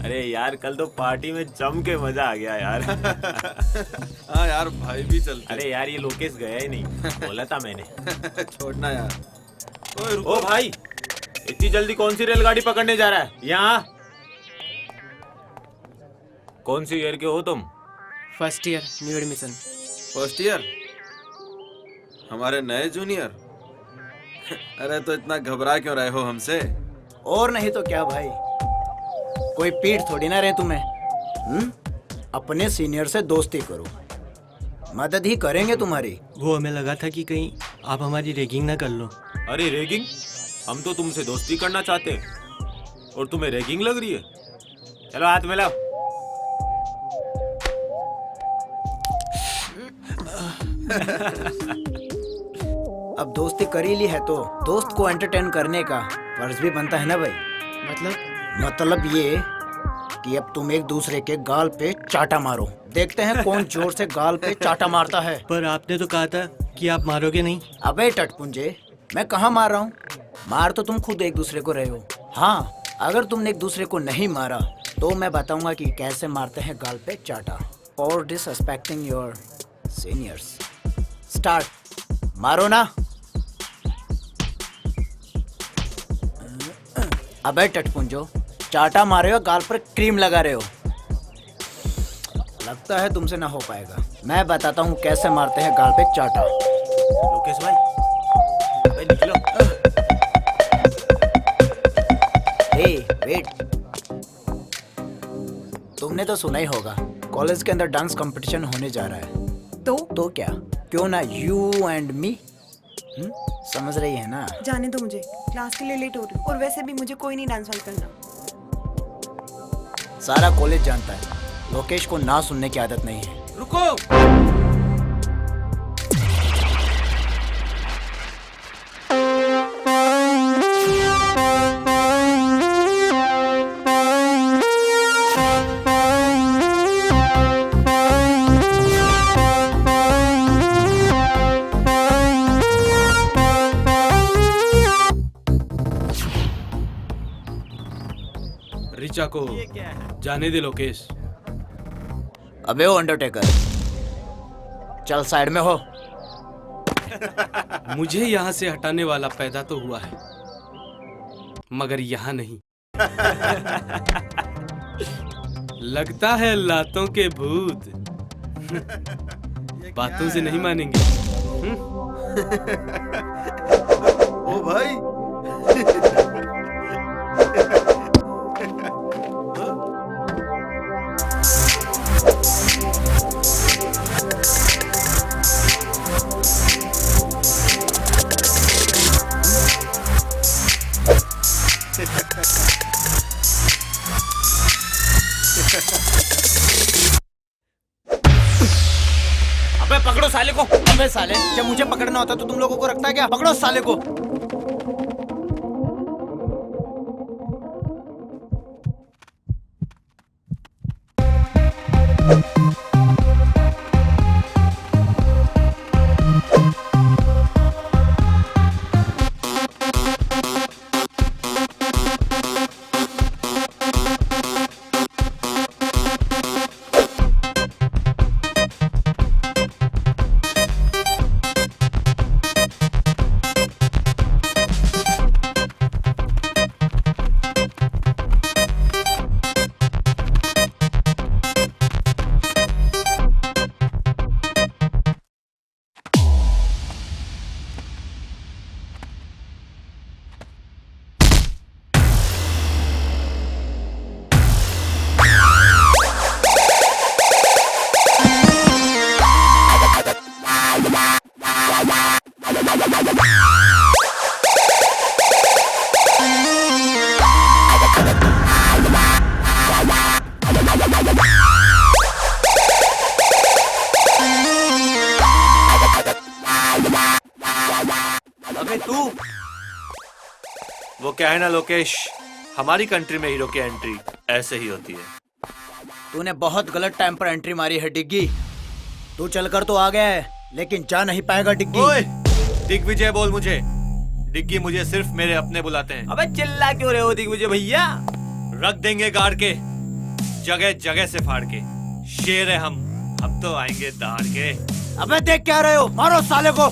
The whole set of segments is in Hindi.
अरे यार कल तो पार्टी में जम के मजा आ गया यार। हाँ यार भाई भी चलते। अरे यार ये लोकेश गया ही नहीं, बोला था मैंने। छोड़ना यार। ओए रुको। ओ भाई इतनी जल्दी कौन सी रेलगाड़ी पकड़ने जा रहा है? यहाँ कौन सी ईयर के हो तुम? First year new admission. First year? हमारे नए जूनियर? अरे तो इतना घबरा क्यों रहे हो हमसे? और नहीं तो क्या भाई, कोई पीठ थोड़ी ना रहे तुम्हें। अपने सीनियर से दोस्ती करो, मदद ही करेंगे तुम्हारी। वो हमें लगा था कि कहीं आप हमारी रैगिंग ना कर लो। अरे रैगिंग? हम तो तुमसे दोस्ती करना चाहते हैं और तुम्हें रैगिंग लग रही है। चलो हाथ मिलाओ। अब दोस्ती कर ही ली है तो दोस्त को एंटरटेन करने का फर्ज भी बनता है ना भाई। मतलब ये कि अब तुम एक दूसरे के गाल पे चाटा मारो, देखते हैं कौन जोर से गाल पे चाटा मारता है। पर आपने तो कहा था कि आप मारोगे नहीं। अबे टटपुंजे, मैं कहाँ मार रहा हूँ? मार तो तुम खुद एक दूसरे को रहे हो। हाँ, अगर तुमने एक दूसरे को नहीं मारा तो मैं बताऊंगा कि कैसे मारते हैं गाल पे चाटा। और डिसरिस्पेक्टिंग योर सीनियर्स। स्टार्ट। मारो ना। अबे टटपुंजो, चाटा मारे हो, गाल पर क्रीम लगा रहे हो। लगता है तुमसे ना हो पाएगा। मैं बताता हूँ कैसे मारते हैं गाल पे चाटा। लोकेश भाई, भाई निकलो। हे वेट, तुमने तो सुना ही होगा कॉलेज के अंदर डांस कंपटीशन होने जा रहा है। तो क्या, क्यों ना यू एंड मी? समझ रही है ना? जाने दो मुझे, क्लास के लिए लेट हो रही हूँ और वैसे भी मुझे कोई नहीं डांस वाल करना। सारा कॉलेज जानता है लोकेश को ना सुनने की आदत नहीं है। रुको। रिचा को जाने दे लोकेश। अबे ओ अंडरटेकर, चल साइड में हो। मुझे यहाँ से हटाने वाला पैदा तो हुआ है, मगर यहाँ नहीं। लगता है लातों के भूत बातों से नहीं मानेंगे। ओ भाई। अबे पकड़ो साले को। अबे साले, जब मुझे पकड़ना होता तो तुम लोगों को रखता क्या? पकड़ो साले को। अबे तू, वो क्या है ना लोकेश, हमारी कंट्री में हीरो की एंट्री ऐसे ही होती है। तूने बहुत गलत टाइम पर एंट्री मारी है डिग्गी। तू चलकर तो आ गया है, लेकिन जा नहीं पाएगा डिग्गी। ओए, दिग्विजय बोल मुझे। डिग्गी मुझे सिर्फ मेरे अपने बुलाते हैं। अबे चिल्ला क्यों रहे हो दिग्विजय भैया? रख देंगे गाड़ के, जगह जगह से फाड़ के। शेर है हम तो आएंगे दहाड़ के। अबे देख क्या रहे हो, मारो साले को।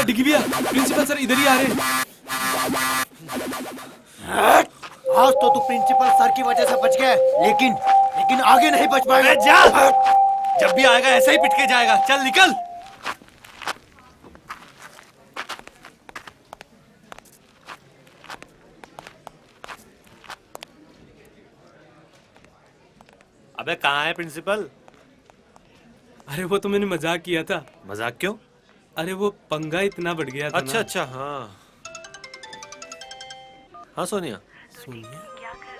डिगी भैया, प्रिंसिपल सर इधर ही आ रहे हैं। आज तो तू प्रिंसिपल सर की वजह से बच गया, लेकिन आगे नहीं बच पाएगा। जा, जब भी आएगा ऐसे ही पिट के जाएगा। चल निकल। अबे कहाँ है प्रिंसिपल? अरे वो तो मैंने मजाक किया था। मजाक क्यों? अरे वो पंगा इतना बढ़ गया था अच्छा ना। अच्छा, हाँ हाँ सोनिया।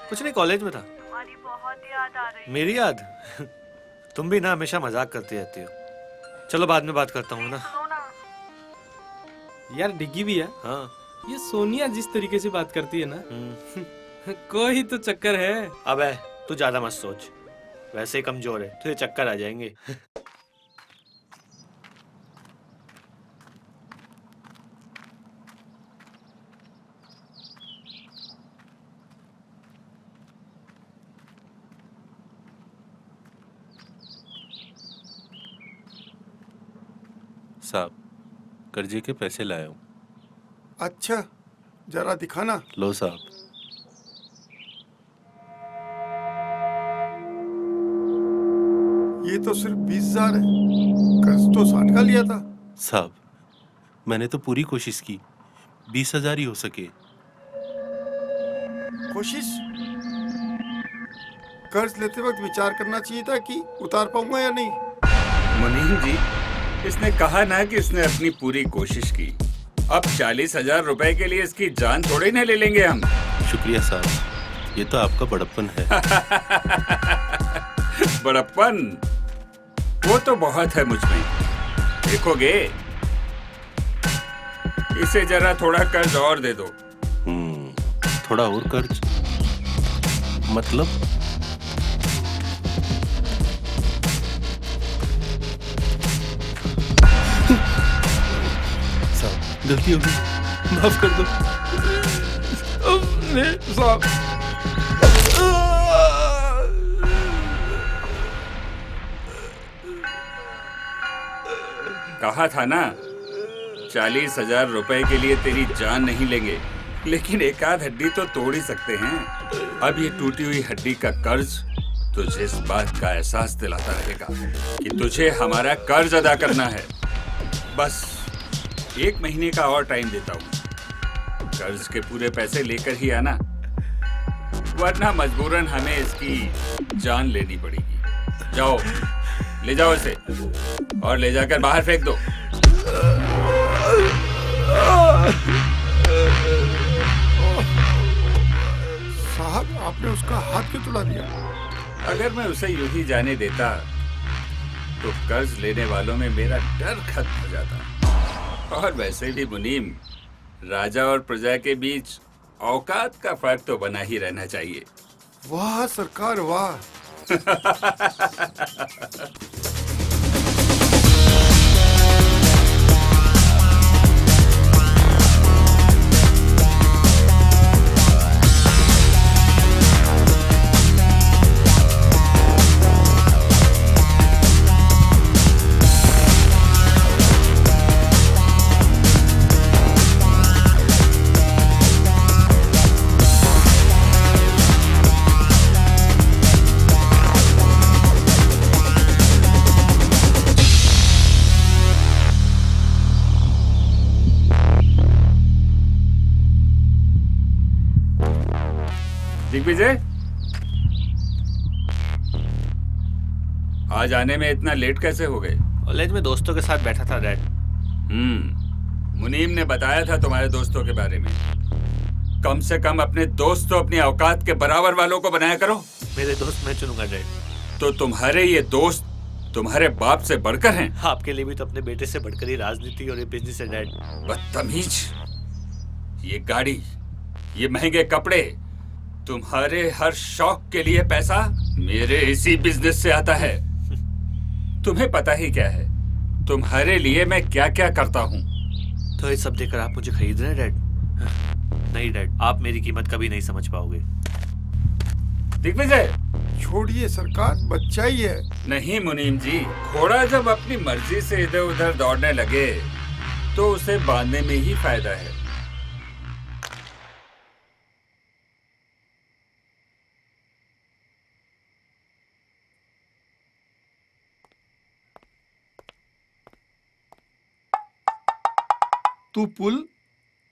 कुछ नहीं, कॉलेज में था। तुम्हारी बहुत याद आ रही। मेरी याद? तुम भी ना हमेशा मजाक करती रहती हो। चलो बाद में बात करता हूँ ना। यार डिगी भैया, हाँ ये सोनिया जिस तरीके से बात करती है ना, कोई तो चक्कर है। अबे तू ज्यादा मत सोच, वैसे ही कमजोर है, तुझे चक्कर आ जाएंगे। साहब, कर्जे के पैसे लाया हूँ। अच्छा, जरा दिखाना। लो साहब। ये तो सिर्फ 20,000 है, कर्ज तो 60 का लिया था। साहब, मैंने तो पूरी कोशिश की, 20,000 ही हो सके। कोशिश? कर्ज लेते वक्त विचार करना चाहिए था कि उतार पाऊंगा या नहीं। मुनीम जी, इसने कहा ना कि इसने अपनी पूरी कोशिश की। अब 40,000 रुपए के लिए इसकी जान थोड़ी ना ले लेंगे हम। शुक्रिया साहब, ये तो आपका बड़प्पन है। बड़प्पन वो तो बहुत है मुझ में। देखोगे, इसे जरा थोड़ा कर्ज और दे दो। थोड़ा और कर्ज मतलब? साहब, गलती हो गई, माफ कर दो। साहब कहा था ना, 40,000 रुपए के लिए तेरी जान नहीं लेंगे, लेकिन एक आध हड्डी तो तोड़ ही सकते हैं। अब ये टूटी हुई हड्डी का कर्ज तुझे इस बात का एहसास दिलाता रहेगा कि तुझे हमारा कर्ज अदा करना है। बस 1 महीने का और टाइम देता हूँ। कर्ज के पूरे पैसे लेकर ही आना, वरना मजबूरन हमें इसकी जान लेनी पड़ेगी। जाओ, ले जाओ इसे और ले जाकर बाहर फेंक दो। साहब, आपने उसका हाथ क्यों तुड़ा दिया? अगर मैं उसे यूं ही जाने देता तो कर्ज लेने वालों में मेरा डर खत्म हो जाता। और वैसे भी मुनीम, राजा और प्रजा के बीच औकात का फर्क तो बना ही रहना चाहिए। वाह सरकार वाह। दिग्विजय, आज आने में इतना लेट कैसे हो गए? कॉलेज में दोस्तों के साथ बैठा था डैड। मुनीम ने बताया था तुम्हारे दोस्तों के बारे में। कम से कम अपने दोस्त तो अपनी औकात के बराबर वालों को बनाया करो। मेरे दोस्त मैं चुनूंगा डैड। तो तुम्हारे ये दोस्त तुम्हारे बाप से बढ़कर हैं? आपके लिए भी तो अपने बेटे से बढ़कर ही राजनीति और ये बिजनेस है डैड। बदतमीज, ये गाड़ी, ये महंगे कपड़े, तुम्हारे हर शौक के लिए पैसा मेरे इसी बिजनेस से आता है। तुम्हें पता ही क्या है तुम्हारे लिए मैं क्या क्या करता हूँ। तो ये सब देखकर आप मुझे खरीद रहे हैं डैड? नहीं डैड, आप मेरी कीमत कभी नहीं समझ पाओगे। दिग्विजय, छोड़िए सरकार, बच्चा ही है। नहीं मुनीम जी, घोड़ा जब अपनी मर्जी से इधर उधर दौड़ने लगे तो उसे बांधने में ही फायदा है। तू पुल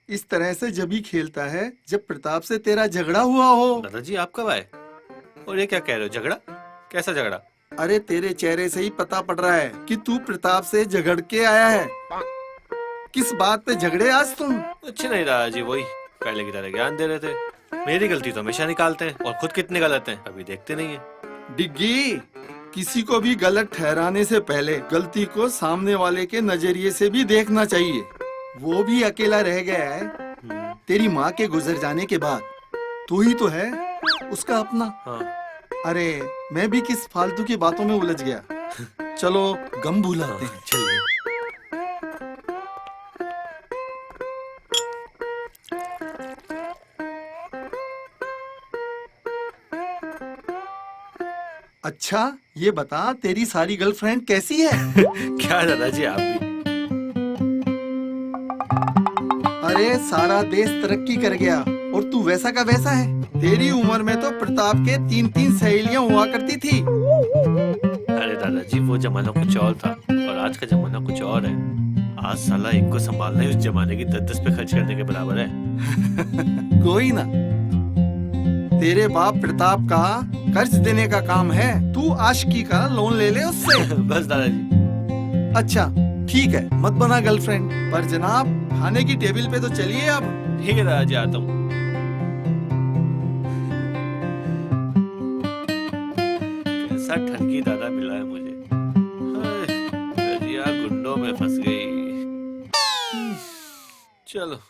इस तरह से जब ही खेलता है जब प्रताप से तेरा झगड़ा हुआ हो। दादाजी आप कब आए? और ये क्या कह रहे हो? झगड़ा? कैसा झगड़ा? अरे तेरे चेहरे से ही पता पड़ रहा है कि तू प्रताप से झगड़ के आया है। किस बात पे झगड़े आज तुम? कुछ नहीं दादाजी, वही पहले की तरह ज्ञान दे रहे थे। मेरी गलती तो हमेशा निकालते हैं और खुद कितने गलत हैं कभी देखते नहीं है। डिग्गी, किसी को भी गलत ठहराने से पहले गलती को सामने वाले के नजरिए से भी देखना चाहिए। वो भी अकेला रह गया है तेरी माँ के गुजर जाने के बाद। तू ही तो है उसका अपना। हाँ। अरे मैं भी किस फालतू की बातों में उलझ गया। चलो गम भुलाते हैं। चलिए। अच्छा ये बता, तेरी सारी गर्लफ्रेंड कैसी है? क्या दादाजी आप भी? अरे सारा देश तरक्की कर गया और तू वैसा का वैसा है। तेरी उम्र में तो प्रताप के 3-3 सहेलियां हुआ करती थी। अरे दादाजी, वो जमाना कुछ और था और आज का जमाना कुछ और है। आज साला एक को संभालना ही उस जमाने की 10-10 पे खर्च करने के बराबर है। कोई ना, तेरे बाप प्रताप का कर्ज देने का काम है, तू आशिकी का लोन ले ले उससे। बस दादाजी। अच्छा ठीक है, मत बना गर्लफ्रेंड, पर जनाब खाने की टेबल पे तो चलिए अब। ठीक है दादाजी, आता हूँ। कैसा ठगी दादा मिला है मुझे। रजिया गुंडों में फंस गई। चलो।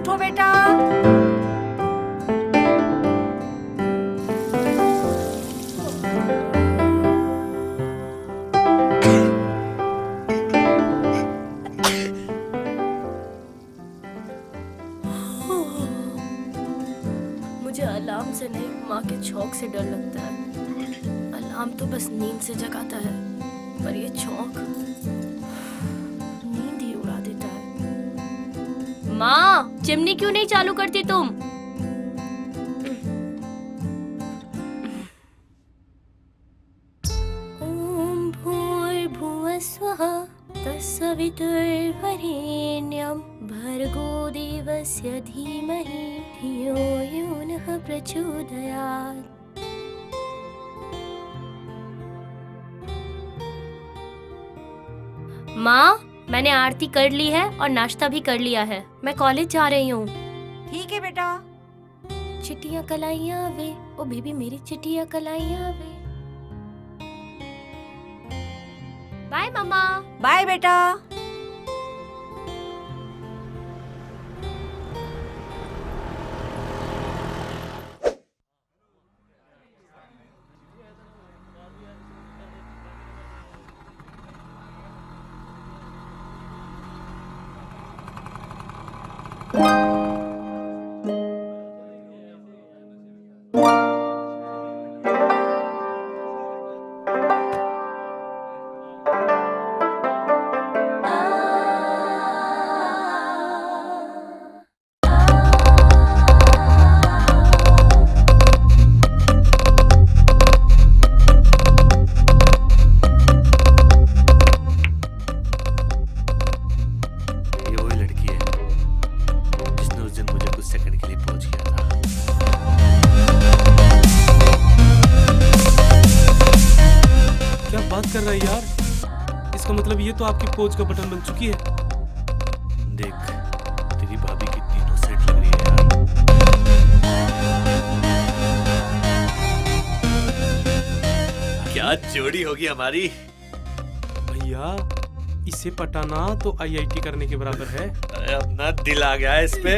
उठो बेटा। मुझे अलार्म से नहीं, माँ के छौंक से डर लगता है। अलार्म तो बस नींद से जगाता है, पर ये छौंक नींद ही उड़ा देता है। माँ, चिमनी क्यों नहीं चालू करती तुम? ओम भूर्भुवः स्वः तत्सवितुर्वरेण्यं भर्गो देवस्य धीमहि धियो यो नः प्रचोदयात्। माँ, मैंने आरती कर ली है और नाश्ता भी कर लिया है। मैं कॉलेज जा रही हूँ। ठीक है बेटा। चिट्टियाँ कलाइयाँ वे, ओ बेबी मेरी चिट्टियाँ कलाइयाँ वे। बाय मम्मा। बाय बेटा। ये वही लड़की है जिसने उस दिन मुझे कुछ सेकंड के लिए पहुंच किया था। क्या बात कर रहा है यार? इसका मतलब ये तो आपकी पोज का बटन बन चुकी है। देख, तेरी भाभी कितनी इनोसेंट लग रही है यार। क्या जोड़ी होगी हमारी। भैया, इसे पटाना तो आईआईटी करने के बराबर है। अरे अपना दिल आ गया है इस पे।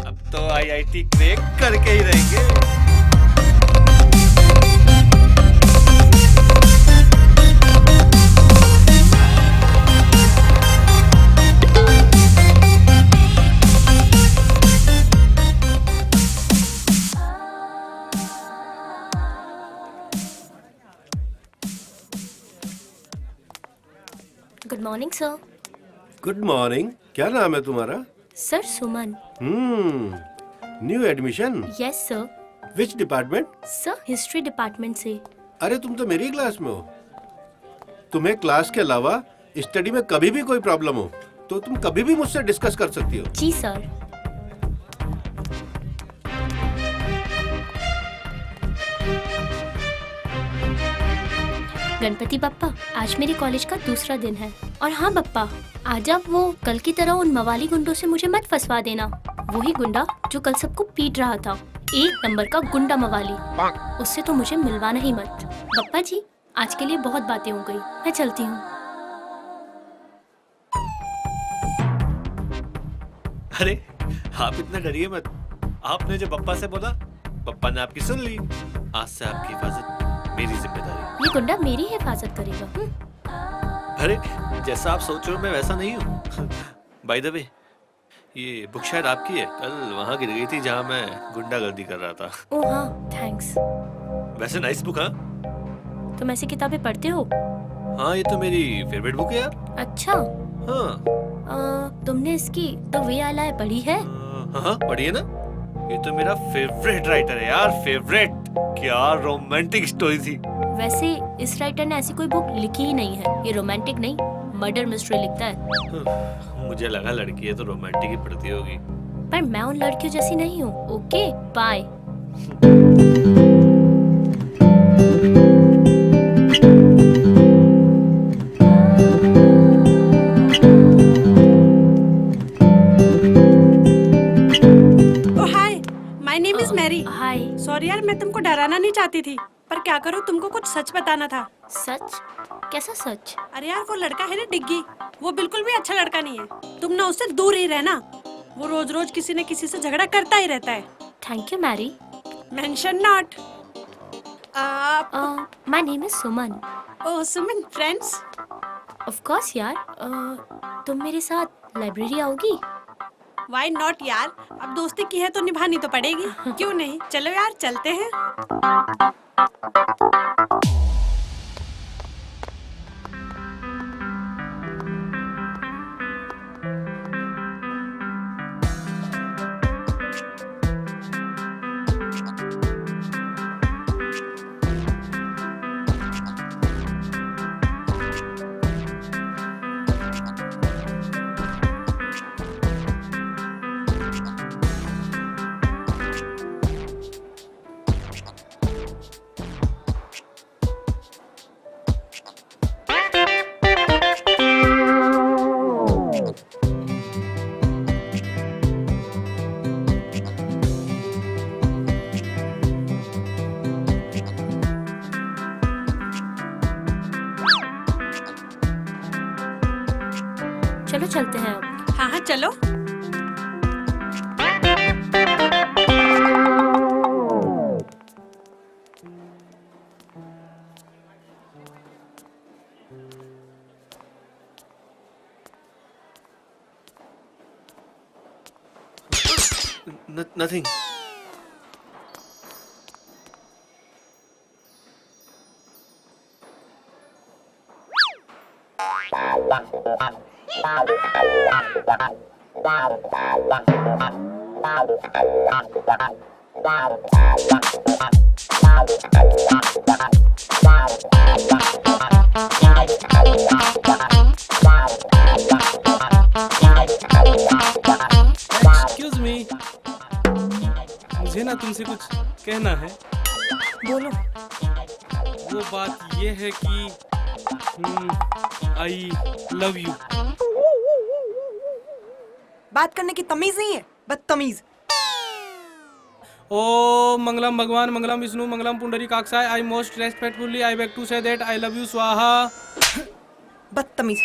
अब तो आईआईटी क्रैक करके ही रहेंगे। Good morning sir. Good morning. क्या नाम है तुम्हारा? Sir Suman. New admission? Yes sir. Which department? Sir history department से। अरे तुम तो मेरी क्लास में हो। तुम्हें क्लास के अलावा स्टडी में कभी भी कोई प्रॉब्लम हो तो तुम कभी भी मुझसे डिस्कस कर सकती हो। जी सर। गणपति बप्पा, आज मेरे कॉलेज का दूसरा दिन है। और हाँ बप्पा, आज आप वो कल की तरह उन मवाली गुंडों से मुझे मत फंसवा देना। वही गुंडा जो कल सबको पीट रहा था, एक नंबर का गुंडा मवाली। उससे तो मुझे मिलवाना ही मत। बप्पा जी, आज के लिए बहुत बातें हो गई, मैं चलती हूँ। अरे आप इतना डरिए मत। आपने जो पप्पा से बोला, पप्पा ने आपकी सुन ली। आज से आपकी हिफाजत मेरी जिम्मेदारी। ये गुंडा मेरी हिफाजत करेगा। अरे जैसा आप सोच रहे हो मैं वैसा नहीं हूँ। बाय द वे, ये बुक शायद आपकी है। कल वहाँ गिर गई थी जहाँ मैं गुंडागर्दी कर रहा था। ओह हाँ, थैंक्स। वैसे नाइस बुक। हाँ, तुम ऐसी किताबें पढ़ते हो? हाँ ये तो मेरी फेवरेट बुक है यार। अच्छा। हाँ। तुमने इसकी द वे आई लाई पढ़ी है? हाँ पढ़ी है ना। ये तो मेरा फेवरेट राइटर है यार, फेवरेट। क्या रोमांटिक स्टोरी थी। वैसे इस राइटर ने ऐसी कोई बुक लिखी ही नहीं है। ये रोमांटिक नहीं, मर्डर मिस्ट्री लिखता है। मुझे लगा लड़की है तो रोमांटिक ही पढ़ती होगी। पर मैं उन लड़कियों जैसी नहीं हूँ। Okay bye. My name is Mary. Hi. Sorry यार, मैं तुमको डराना नहीं चाहती थी, पर क्या करूँ, तुमको कुछ सच बताना था। सच? कैसा सच? अरे यार, वो लड़का है ना डिग्गी, वो बिल्कुल भी अच्छा लड़का नहीं है। तुम ना उससे दूर ही रहना। वो रोज रोज किसी न किसी से झगड़ा करता ही रहता है। Thank you Mary. Mention not. My name is Suman. Oh Suman, friends? Of course यार। तुम मेरे साथ लाइब्रेरी आओगी? व्हाई नॉट यार, अब दोस्ती की है तो निभानी तो पड़ेगी। क्यों नहीं, चलो यार चलते हैं। चलो चलते हैं अब। हाँ हाँ चलो। नथिंग। एक्सक्यूज मी, मुझे ना तुमसे कुछ कहना है। बोलो। वो बात ये है कि आई लव यू। बात करने की तमीज नहीं है, बदतमीज। ओ मंगलम भगवान, मंगलम विष्णु, मंगलम पुंडरी काक्षाय। I most respectfully I beg to say that I love you स्वाहा। बदतमीज।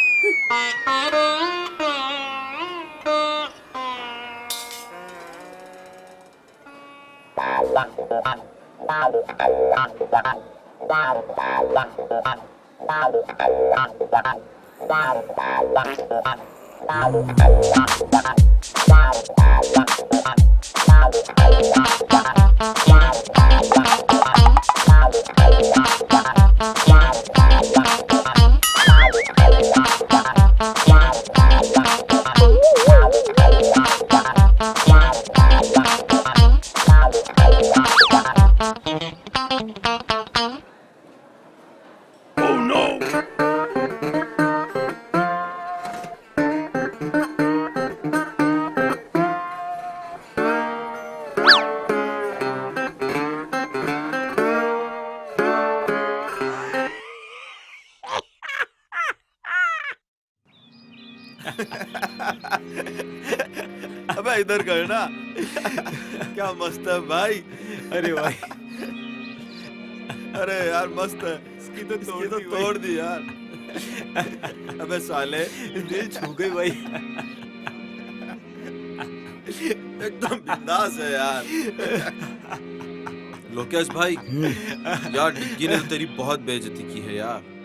अबे इधर कर ना। क्या मस्त है भाई। अरे भाई, अरे यार मस्त है। इसकी तो तोड़ दी यार। अबे साले, दिल छू गई भाई। एकदम बिंदास है यार। लोकेश भाई, यार डिग्गी ने तो तेरी बहुत बेइज्जती की है यार।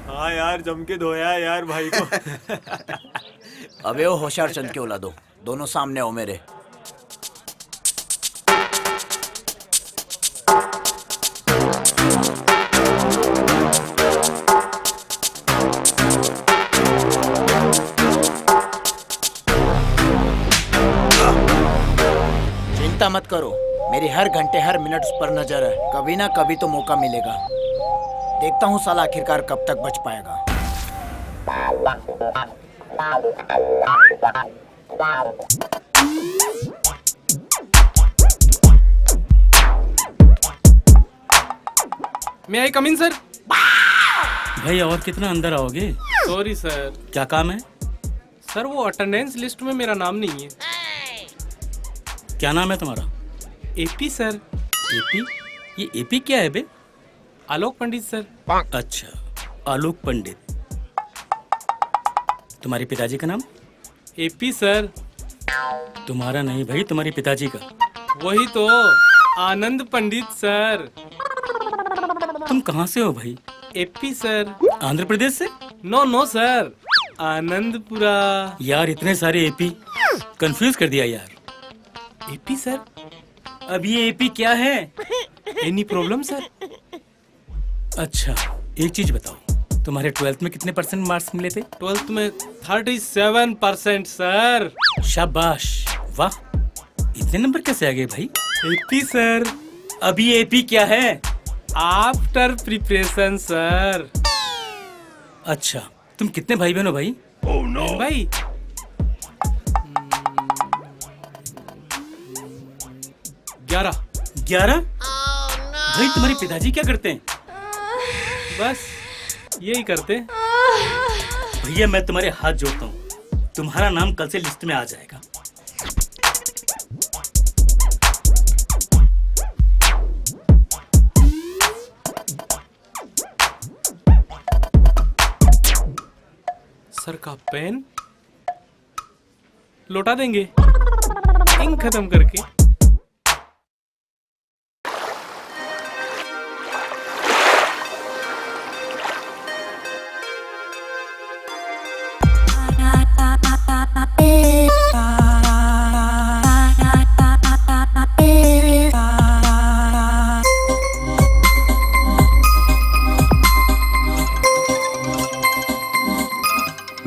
हाँ यार, जम के धोया है यार भाई को। अबे वो होशियार चंद के औलादो, दोनों सामने हो मेरे। चिंता मत करो, मेरी हर घंटे हर मिनट उस पर नजर है। कभी ना कभी तो मौका मिलेगा। देखता हूँ साला आखिरकार कब तक बच पाएगा। मैं आई कम इन सर? भाई और कितना अंदर आओगे? Sorry sir. क्या काम है? सर वो अटेंडेंस लिस्ट में मेरा नाम नहीं है। क्या नाम है तुम्हारा? AP sir. एपी? ये एपी क्या है बे? आलोक पंडित सर। अच्छा, आलोक पंडित। तुम्हारे पिताजी का नाम? एपी सर, तुम्हारा नहीं भाई, तुम्हारे पिताजी का। वही तो, आनंद पंडित सर। तुम कहाँ से हो भाई? AP sir. आंध्र प्रदेश से? No no sir, Anandpura. यार इतने सारे एपी, कंफ्यूज कर दिया यार। AP sir? अब ये एपी क्या है? Any problem sir? अच्छा, एक चीज बताओ, तुम्हारे 12th में कितने % मार्क्स मिले थे? 12th में 37% सर। शाबाश, वाह, इतने नंबर कैसे आ गए भाई? AP sir. अब ये एपी क्या है? After preparation sir. अच्छा, तुम कितने भाई बहन हो भाई? भाई 11। 11? भाई तुम्हारे पिताजी क्या करते हैं? बस यही करते। भैया मैं तुम्हारे हाथ जोड़ता हूँ, तुम्हारा नाम कल से लिस्ट में आ जाएगा। सर का पेन लौटा देंगे इंक खत्म करके।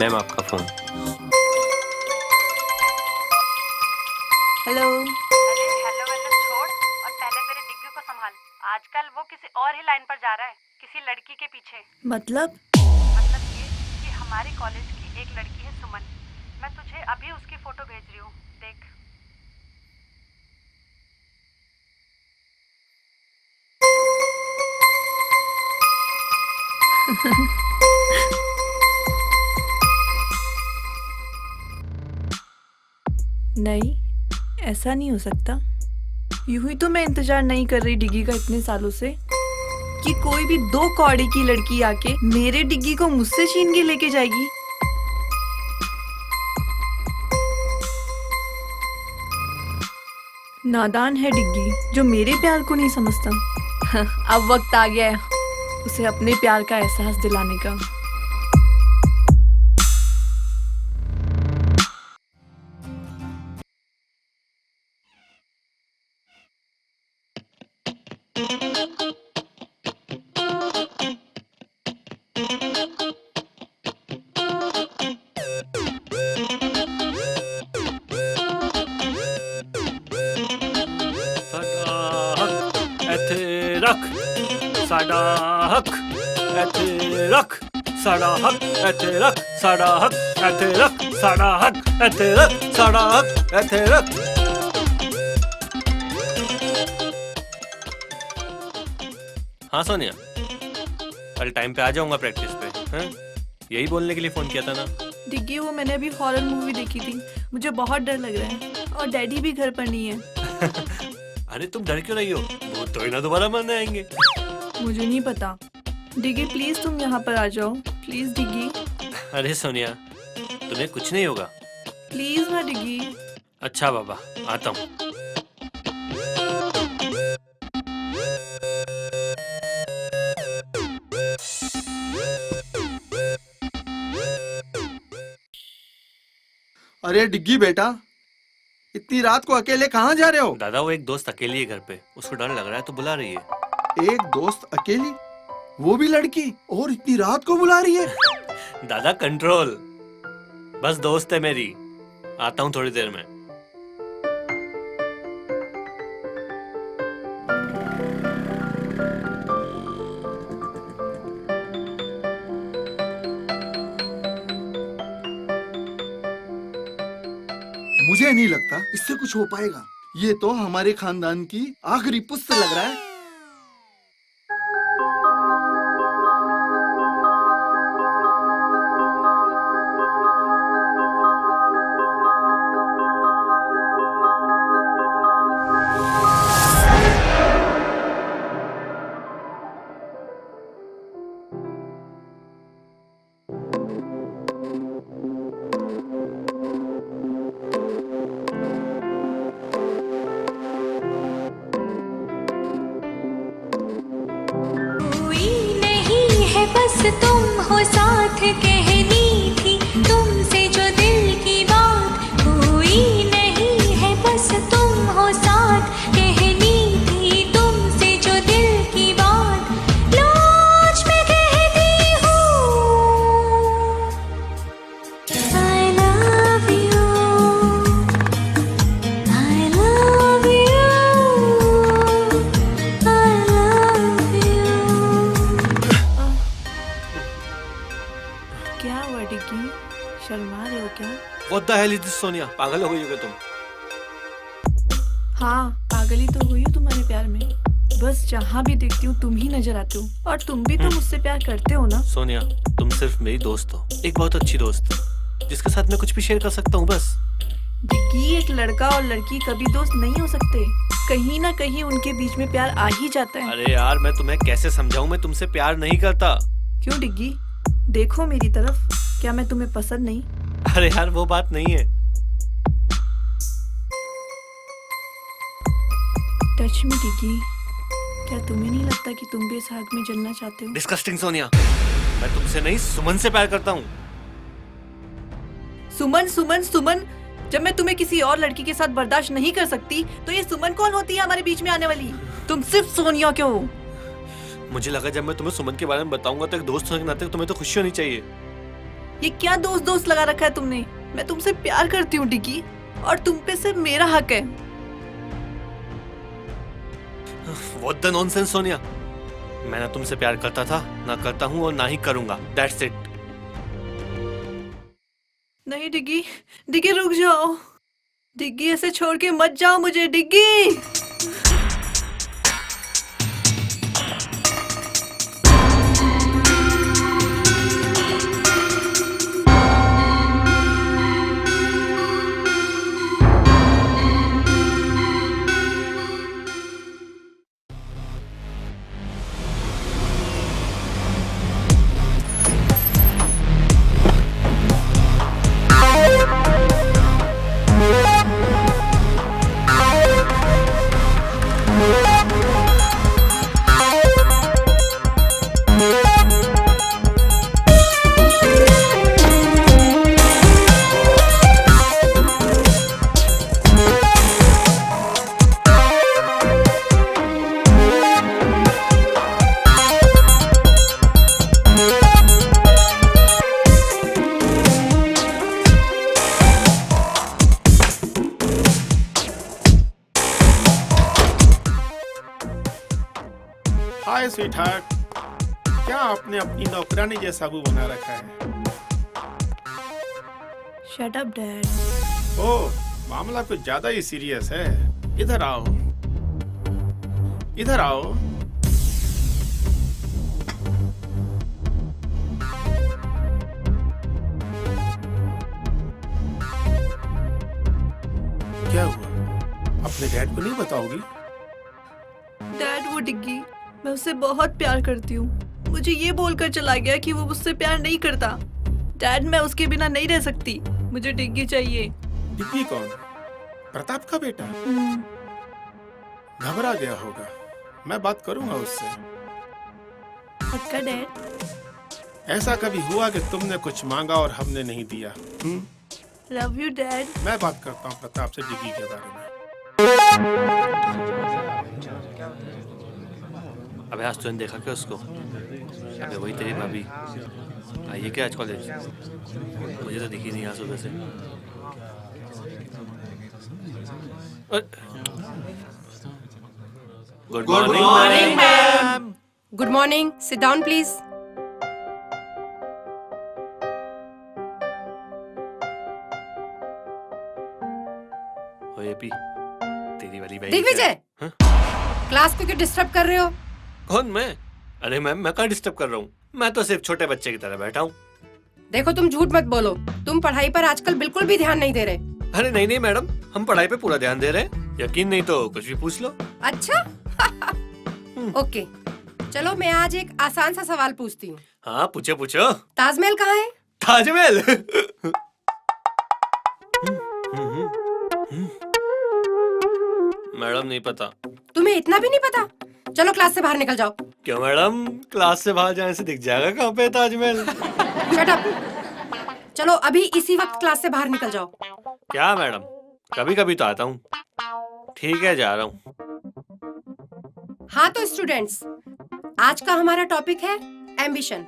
मैम आपका फोन। हेलो। अरे हेलो वेलो छोड़ और पहले मेरे डिग्गी को संभाल। आजकल वो किसी और ही लाइन पर जा रहा है, किसी लड़की के पीछे। मतलब ये कि हमारे कॉलेज की एक लड़की है सुमन। मैं तुझे अभी उसकी फोटो भेज रही हूँ, देख। नहीं, ऐसा नहीं हो सकता। यूं ही तो मैं इंतजार नहीं कर रही डिग्गी का इतने सालों से कि कोई भी 2 कौड़ी की लड़की आके मेरे डिग्गी को मुझसे छीन के लेके जाएगी। नादान है डिग्गी जो मेरे प्यार को नहीं समझता। अब वक्त आ गया है उसे अपने प्यार का एहसास दिलाने का। रख साडा हक एथे रख साडा हक एथे रख साडा हक एथे रख साडा हक एथे रख साडा हक एथे रख। हाँ सोनिया, कल टाइम पे आ जाऊंगा प्रैक्टिस पे। हैं? यही बोलने के लिए फोन किया था ना। डिग्गी वो मैंने अभी हॉरर मूवी देखी थी, मुझे बहुत डर लग रहा है और डैडी भी घर पर नहीं है। अरे तुम डर क्यों रही हो, वो तो ही ना दोबारा मरने आएंगे। मुझे नहीं पता। डिग्गी प्लीज तुम यहाँ पर आ जाओ, प्लीज डिग्गी। अरे सोनिया, तुम्हें कुछ नहीं होगा। प्लीज ना डिग्गी। अच्छा बाबा, आता हूँ। अरे डिग्गी बेटा, इतनी रात को अकेले कहाँ जा रहे हो? दादा वो एक दोस्त अकेली है घर पे, उसको डर लग रहा है तो बुला रही है। एक दोस्त अकेली, वो भी लड़की, और इतनी रात को बुला रही है? दादा कंट्रोल, बस दोस्त है मेरी, आता हूँ थोड़ी देर में। मुझे नहीं लगता इससे कुछ हो पाएगा। ये तो हमारे खानदान की आखिरी पुस्त लग रहा है। साथ कहनी थी तुमसे जो दिल की बात, कोई नहीं है बस तुम हो साथ कहनी थी तुमसे जो दिल की बात, लो आज मैं कहती हूँ I love you, I love you, I love you। क्या हुआ डिग्गी, शर्मा रहे हो क्या? What the hell is this, Sonia? पागल हो गई हो क्या तुम? हाँ, पागल ही तो हुई हो तुम्हारे प्यार में। बस जहाँ भी देखती हूँ तुम ही नजर आते हो, और तुम भी तो मुझसे प्यार करते हो ना? सोनिया, तुम सिर्फ मेरी दोस्त हो, एक बहुत अच्छी दोस्त, जिसके साथ मैं कुछ भी शेयर कर सकता हूँ बस। डिग्गी, एक लड़का और लड़की कभी दोस्त नहीं हो सकते, कहीं ना कहीं उनके बीच में प्यार आ ही जाता है। अरे यार, मैं तुम्हें कैसे समझाऊं, मैं तुमसे प्यार नहीं करता। क्यों डिग्गी, देखो मेरी तरफ, क्या मैं तुम्हें पसंद नहीं? अरे यार, वो बात नहीं है। टच मी डिग्गी, क्या तुम्हें नहीं लगता कि तुम भी इस आग में जलना चाहते हो? डिस्कस्टिंग सोनिया, मैं तुमसे नहीं, सुमन से प्यार करता हूँ। सुमन सुमन सुमन, जब मैं तुम्हें किसी और लड़की के साथ बर्दाश्त नहीं कर सकती, तो ये सुमन कौन होती है हमारे बीच में आने वाली? तुम सिर्फ सोनिया क्यों हो? मुझे लगा जब मैं तुम्हें सुमन के बारे में बताऊंगा तो एक दोस्त होने के नाते तुम्हें तो खुशी होनी चाहिए। ये क्या दोस्त दोस्त लगा रखा है तुमने? मैं तुमसे प्यार करती हूँ डिग्गी, और तुम पे सिर्फ मेरा हक है। What the nonsense, Sonia. मैं ना तुमसे प्यार करता था, ना करता हूँ और ना ही करूंगा। That's it। नहीं डिग्गी, डिग्गी रुक जाओ, डिग्गी ऐसे छोड़ के मत जाओ मुझे डिग्गी। हाय स्वीटहार्ट, क्या आपने अपनी नौकरानी जैसा मुंह बना रखा है? Shut up dad. ओह, मामला कुछ ज्यादा ही सीरियस है। इधर आओ, इधर आओ। क्या हुआ? अपने डैड को नहीं बताओगी? डैड, वो डिग्गी, मैं उससे बहुत प्यार करती हूँ। मुझे ये बोलकर चला गया कि वो मुझसे प्यार नहीं करता। डैड, मैं उसके बिना नहीं रह सकती, मुझे डिग्गी चाहिए। डिग्गी कौन? प्रताप का बेटा? घबरा गया होगा, मैं बात करूंगा उससे। पक्का डैड? ऐसा कभी हुआ कि तुमने कुछ मांगा और हमने नहीं दिया? Love you dad. मैं बात करता हूँ प्रताप से डिग्गी के बारे में। अबे आज तूने देखा क्या उसको? अबे वही तेरी भाभी आई है क्या आज कॉलेज? मुझे तो दिखी नहीं आज सुबह से। Good morning ma'am. Good morning, sit down please. AP, तेरी वाली भाई। दिग्विजय, क्लास को क्यों डिस्टर्ब कर रहे हो? कौन, मैं? अरे मैम, मैं कहाँ डिस्टर्ब कर रहा हूँ? मैं तो सिर्फ छोटे बच्चे की तरह बैठा हूँ। देखो, तुम झूठ मत बोलो, तुम पढ़ाई पर आजकल बिल्कुल भी ध्यान नहीं दे रहे। अरे नहीं नहीं मैडम, हम पढ़ाई पे पूरा ध्यान दे रहे हैं। यकीन नहीं तो कुछ भी पूछ लो। अच्छा ओके, चलो मैं आज एक आसान सा सवाल पूछती हूँ। हाँ पूछो पूछो। ताजमहल कहाँ है? ताजमहल? मैडम नहीं पता। तुम्हें इतना भी नहीं पता? चलो क्लास से बाहर निकल जाओ, क्यों मैडम, क्लास से बाहर जाने से दिख जाएगा कहाँ पे ताजमहल? Shut up. चलो अभी इसी वक्त क्लास से बाहर निकल जाओ। क्या मैडम, कभी कभी तो आता हूँ। ठीक है, जा रहा हूँ। हाँ तो स्टूडेंट्स, आज का हमारा टॉपिक है एम्बिशन।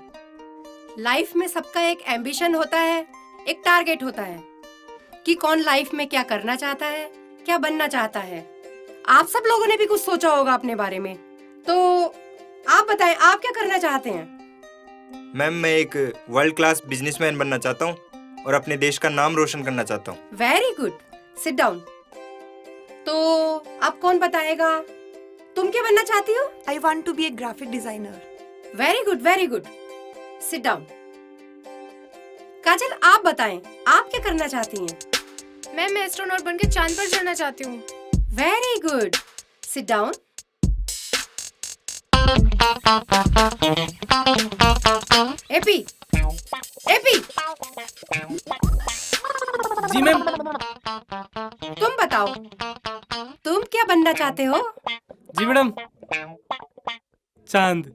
लाइफ में सबका एक एम्बिशन होता है, एक टारगेट होता है कि कौन लाइफ में क्या करना चाहता है, क्या बनना चाहता है। आप सब लोगों ने भी कुछ सोचा होगा अपने बारे में, तो आप बताएं आप क्या करना चाहते हैं? मैम, मैं एक वर्ल्ड क्लास बिजनेसमैन बनना चाहता हूँ और अपने देश का नाम रोशन करना चाहता हूँ। Very good, sit down. तो अब कौन बताएगा, तुम क्या बनना चाहती हो? I want to be a graphic designer. Very good, very good, sit down. Kajal, आप बताएं आप क्या करना चाहती हैं? मैं एस्ट्रोनॉट बनके चांद पर जाना चाहती हूँ। Very good, sit down. AP, AP. जी मैम। तुम बताओ तुम क्या बनना चाहते हो? जी मैडम, चांद।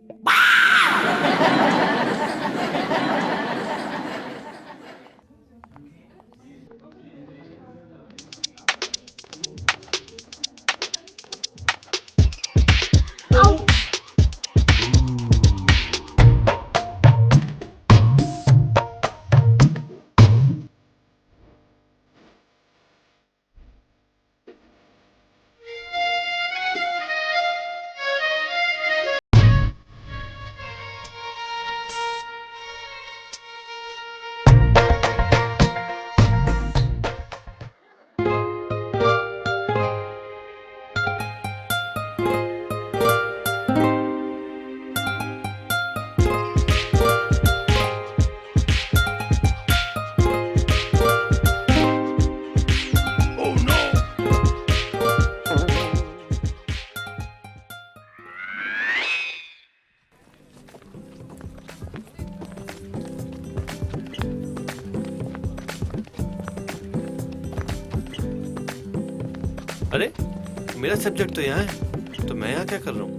अरे, मेरा सब्जेक्ट तो यहाँ है, तो मैं यहाँ क्या कर रहा हूँ?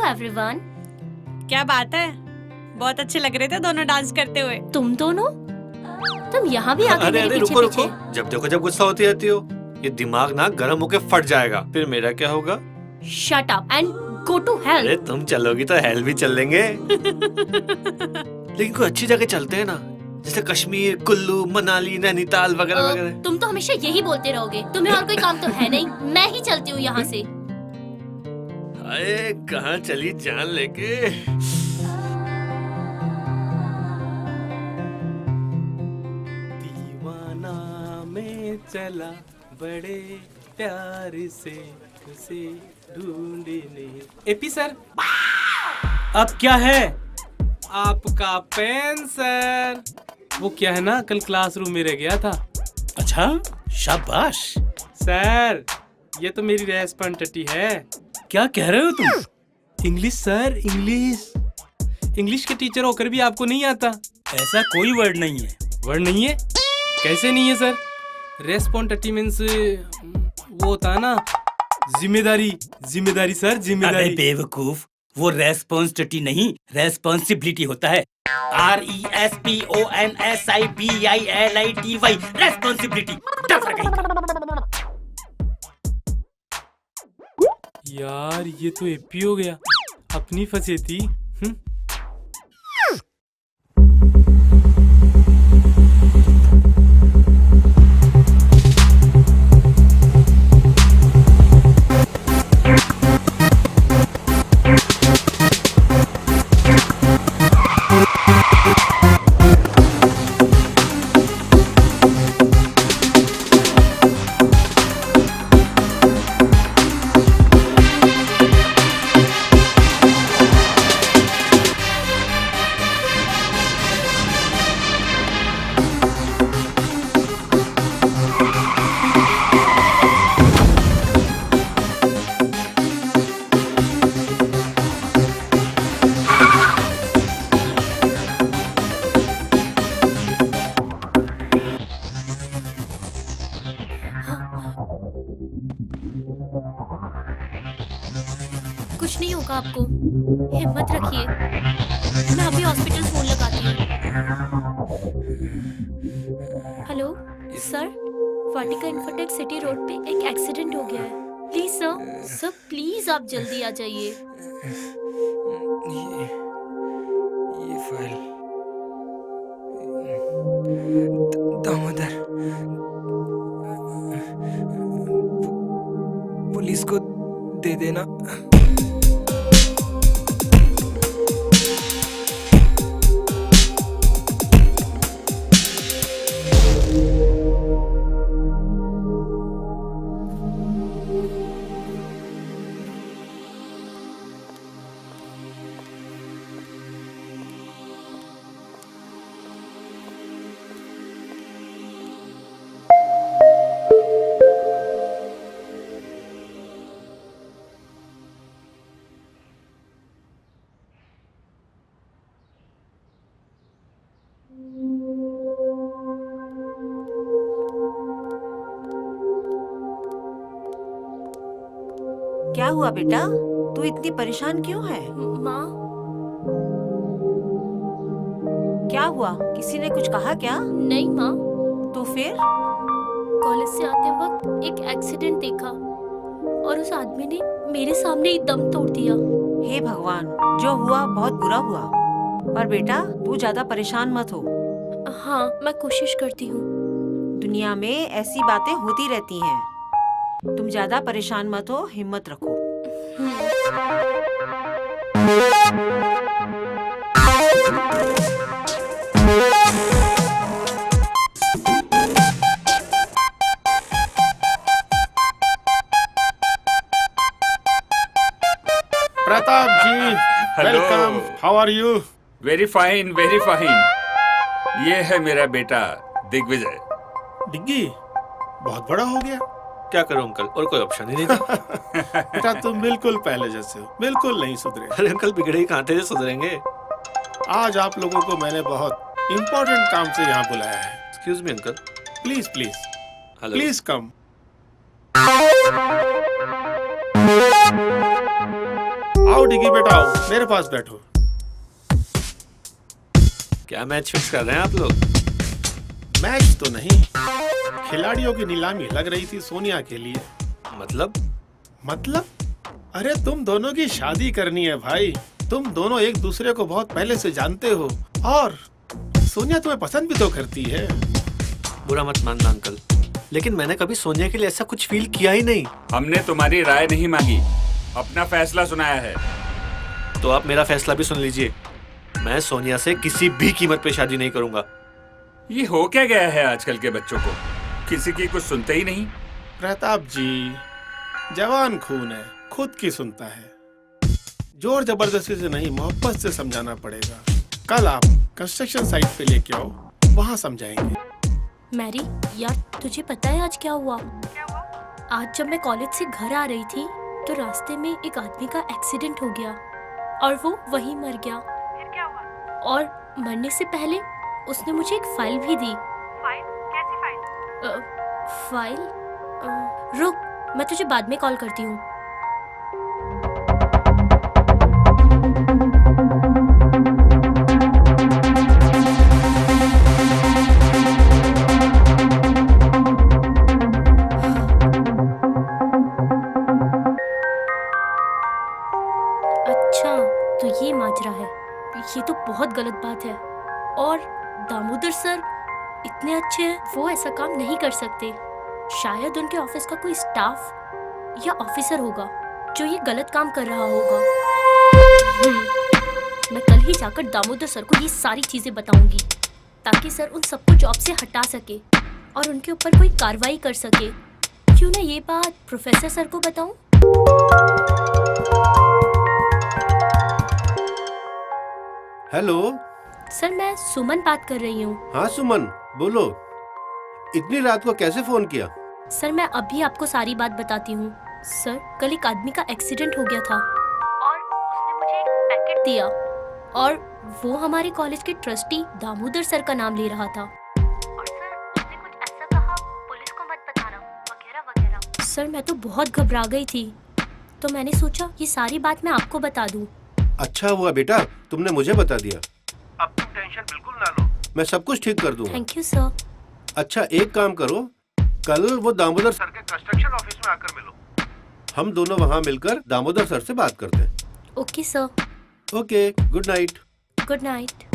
एवरीवन। क्या बात है, बहुत अच्छे लग रहे थे दोनों डांस करते हुए। तुम दोनों, तुम यहाँ भी आके अरे मेरे अरे, पीछे रुको पीछे। रुको, जब देखो जब गुस्सा होती रहती हो, ये दिमाग ना गर्म होके फट जाएगा, फिर मेरा क्या होगा? Shut up and go to hell. अरे तुम चलोगी तो हेल भी चल लेंगे। लेकिन कोई अच्छी जगह चलते हैं ना, जैसे कश्मीर, कुल्लू, मनाली, नैनीताल वगैरह वगैरह। तुम तो हमेशा यही बोलते रहोगे, तुम्हें और कोई काम तो है नहीं। मैं ही चलती हूँ यहाँ से। अरे कहाँ चली जान लेके? दीवाना में चला बड़े प्यार से उसे ढूंढने। एपी सर, अब क्या है? आपका पेन सर। वो क्या है ना, कल क्लासरूम में रह गया था। अच्छा, शाबाश सर। ये तो मेरी रेस्पॉन्सिबिलिटी है। क्या कह रहे हो तुम? English sir, English. इंग्लिश के टीचर होकर भी आपको नहीं आता? ऐसा कोई वर्ड नहीं है। वर्ड नहीं है? कैसे नहीं है सर? रेस्पॉन्सिबिलिटी मींस वो होता है ना, जिम्मेदारी। जिम्मेदारी सर, जिम्मेदारी। अरे बेवकूफ, वो रेस्पॉन्सिबिलिटी नहीं, रेस्पॉन्सिबिलिटी होता है। RESPONSIBILITY, responsibility. यार ये तो एपी हो गया, अपनी फंसे थी। नहीं होगा आपको। हिम्मत रखिए, मैं अभी हॉस्पिटल फोन लगाती हूँ। हेलो सर, वाटिका इन्फोटेक सिटी रोड पे एक एक्सीडेंट हो गया है। प्लीज सर प्लीज आप जल्दी आ जाइए। ये फाइल दामोदर, पुलिस को दे देना। क्या हुआ बेटा, तू इतनी परेशान क्यों है? माँ, क्या हुआ? किसी ने कुछ कहा क्या? नहीं माँ। तो फिर? कॉलेज से आते वक्त एक एक्सीडेंट देखा और उस आदमी ने मेरे सामने ही दम तोड़ दिया। हे भगवान, जो हुआ बहुत बुरा हुआ, पर बेटा तू ज्यादा परेशान मत हो। हाँ, मैं कोशिश करती हूँ। दुनिया में ऐसी बातें होती रहती हैं। तुम ज्यादा परेशान मत हो, हिम्मत रखो। Pratap ji, welcome. How are you? Very fine, very fine. ये है मेरा बेटा दिग्विजय। डिग्गी बहुत बड़ा हो गया। क्या करूं अंकल, और कोई ऑप्शन ही नहीं था। बेटा तुम बिल्कुल पहले जैसे हो, बिल्कुल नहीं सुधरे। अरे अंकल, बिगड़े ही कहाँ थे जो सुधरेंगे। आज आप लोगों को मैंने बहुत इम्पोर्टेंट काम से यहाँ बुलाया है। Excuse me uncle. Please please hello. Please come. आओ डिग्गी बेटा, आओ मेरे पास बैठो। क्या मैच फिक्स कर रहे हैं आप लोग? मैच तो नहीं, खिलाड़ियों की नीलामी लग रही थी सोनिया के लिए। मतलब? अरे तुम दोनों की शादी करनी है भाई। तुम दोनों एक दूसरे को बहुत पहले से जानते हो और सोनिया तुम्हें पसंद भी तो करती है। बुरा मत मानना अंकल, लेकिन मैंने कभी सोनिया के लिए ऐसा कुछ फील किया ही नहीं। हमने तुम्हारी राय नहीं मांगी, अपना फैसला सुनाया है। तो आप मेरा फैसला भी सुन लीजिए। मैं सोनिया से किसी भी कीमत पे शादी नहीं करूंगा। ये हो क्या गया है आजकल के बच्चों को, किसी की कुछ सुनते ही नहीं। प्रताप जी, जवान खून है, खुद की सुनता है। जोर जबरदस्ती से नहीं, मोहब्बत से समझाना पड़ेगा। कल आप कंस्ट्रक्शन साइट पे लेके आओ, वहाँ समझाएंगे। मैरी, यार तुझे पता है आज क्या हुआ? आज जब मैं कॉलेज से घर आ रही थी तो रास्ते में एक आदमी का एक्सीडेंट हो गया और वो वहीं मर गया। फिर क्या हुआ? और मरने से पहले उसने मुझे एक फाइल भी दी। फाइल? कैसी फाइल? फाइल? रुक, मैं तुझे बाद में कॉल करती हूँ। अच्छा, तो ये माजरा है। ये तो बहुत गलत बात है। और दामोदर सर इतने अच्छे हैं, वो ऐसा काम नहीं कर सकते। शायद उनके ऑफिस का कोई स्टाफ या ऑफिसर होगा जो ये गलत काम कर रहा होगा। मैं कल ही जाकर दामोदर सर को ये सारी चीजें बताऊंगी ताकि सर उन सबको जॉब से हटा सके और उनके ऊपर कोई कार्रवाई कर सके। क्यों ना ये बात प्रोफेसर सर को बताऊं? हेलो सर, मैं सुमन बात कर रही हूँ। हाँ सुमन, बोलो। इतनी रात को कैसे फोन किया? सर, मैं अभी आपको सारी बात बताती हूँ। सर, कल एक आदमी का एक्सीडेंट हो गया था और उसने मुझे एक पैकेट दिया और वो हमारे कॉलेज के ट्रस्टी दामोदर सर का नाम ले रहा था। और सर, उसने कुछ ऐसा कहा, पुलिस को मत बताना वगैरह वगैरह। सर, मैं तो बहुत घबरा गई थी। तो मैंने सोचा ये सारी बात मैं आपको बता दूं। अच्छा हुआ बेटा तुमने मुझे बता दिया। अब तुम टेंशन बिल्कुल ना लो, मैं सब कुछ ठीक कर दूंगा। Thank you sir. अच्छा एक काम करो, कल वो दामोदर सर के कंस्ट्रक्शन ऑफिस में आकर मिलो। हम दोनों वहाँ मिलकर दामोदर सर से बात करते हैं। Okay sir. Okay, good night. Good night.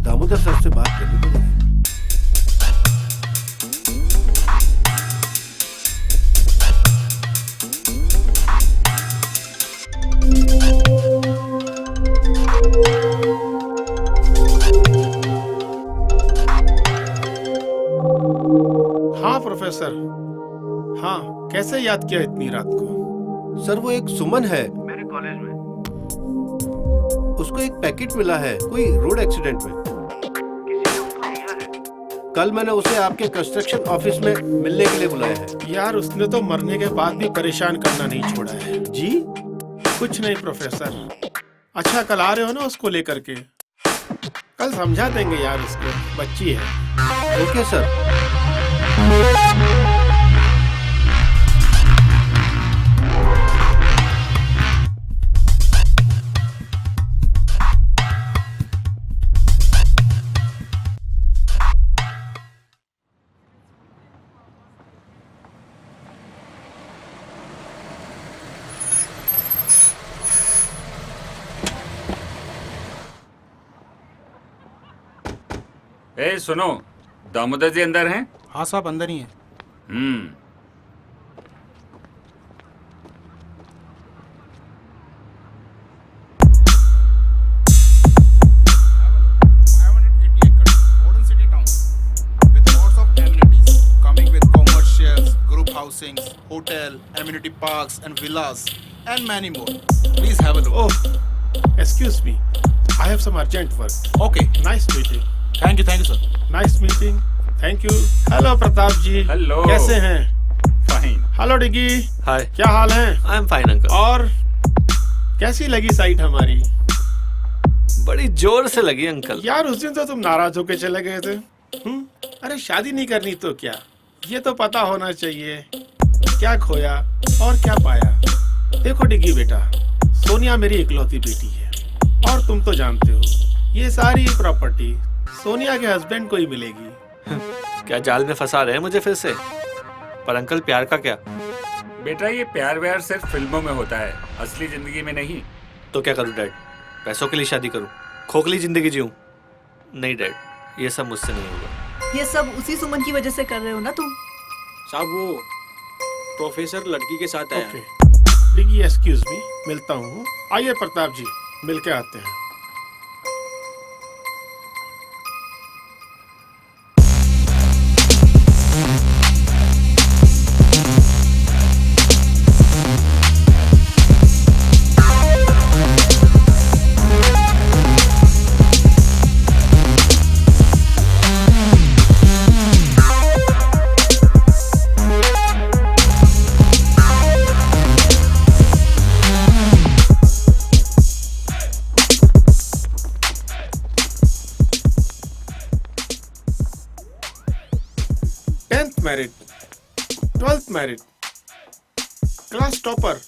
Damodar sir से बात करनी पड़ेगी। हाँ प्रोफेसर, हाँ कैसे याद किया इतनी रात को? सर वो एक सुमन है, मेरे कॉलेज में। उसको एक पैकेट मिला है कोई रोड एक्सीडेंट में। कल मैंने उसे आपके कंस्ट्रक्शन ऑफिस में मिलने के लिए बुलाया है। यार उसने तो मरने के बाद भी परेशान करना नहीं छोड़ा है। जी कुछ नहीं प्रोफेसर। अच्छा कल आ रहे हो ना उसको लेकर के? कल समझा देंगे यार उसको, बच्ची है। Okay sir. ए सुनो, दामोदर जी अंदर हैं? हाँ साहब अंदर ही हैं। Housing, hotel, amenity parks and villas and many more. Please have a look. Oh, excuse me. I have some urgent work. Okay. Nice meeting. Thank you sir. Nice meeting. Thank you. Hello Pratap ji. Hello. कैसे हैं? Fine. Hello डिगी। हाय। क्या हाल है? I am fine uncle. और कैसी लगी साइट हमारी? बड़ी जोर से लगी अंकल। यार उस दिन तो तुम नाराज होके चले गए थे। अरे शादी नहीं करनी तो क्या, ये तो पता होना चाहिए क्या खोया और क्या पाया। देखो डिग्गी बेटा, सोनिया मेरी इकलौती बेटी है और तुम तो जानते हो ये सारी प्रॉपर्टी सोनिया के हस्बैंड को ही मिलेगी। क्या जाल में फंसा रहे हैं मुझे फिर से? पर अंकल प्यार का क्या? बेटा ये प्यार व्यार सिर्फ फिल्मों में होता है, असली जिंदगी में नहीं। तो क्या करूं डैड? पैसों के लिए शादी करूं? खोखली जिंदगी जीऊं? नहीं डैड, ये सब मुझसे नहीं होगा। ये सब उसी सुमन की वजह से कर रहे हो ना तुम? साहब वो प्रोफेसर लड़की के साथ आया है। डिग्गी एक्सक्यूज मी, मिलता हूँ। आइए प्रताप जी, मिल के आते हैं। Married, 12th married, class topper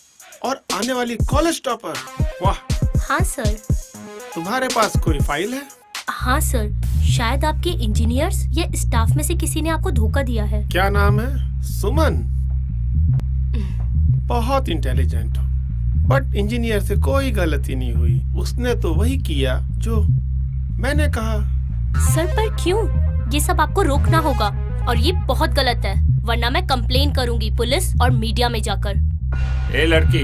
और आने वाली कॉलेज टॉपर। वाह। हाँ सर। तुम्हारे पास कोई फाइल है? हाँ सर, शायद आपके इंजीनियर्स या स्टाफ में से किसी ने आपको धोखा दिया है। क्या नाम है? सुमन। बहुत इंटेलिजेंट हो, बट इंजीनियर से कोई गलती नहीं हुई। उसने तो वही किया जो मैंने कहा। सर पर क्यों? ये सब आपको रोकना होगा और ये बहुत गलत है, वरना मैं कंप्लेन करूंगी पुलिस और मीडिया में जाकर। ए लड़की,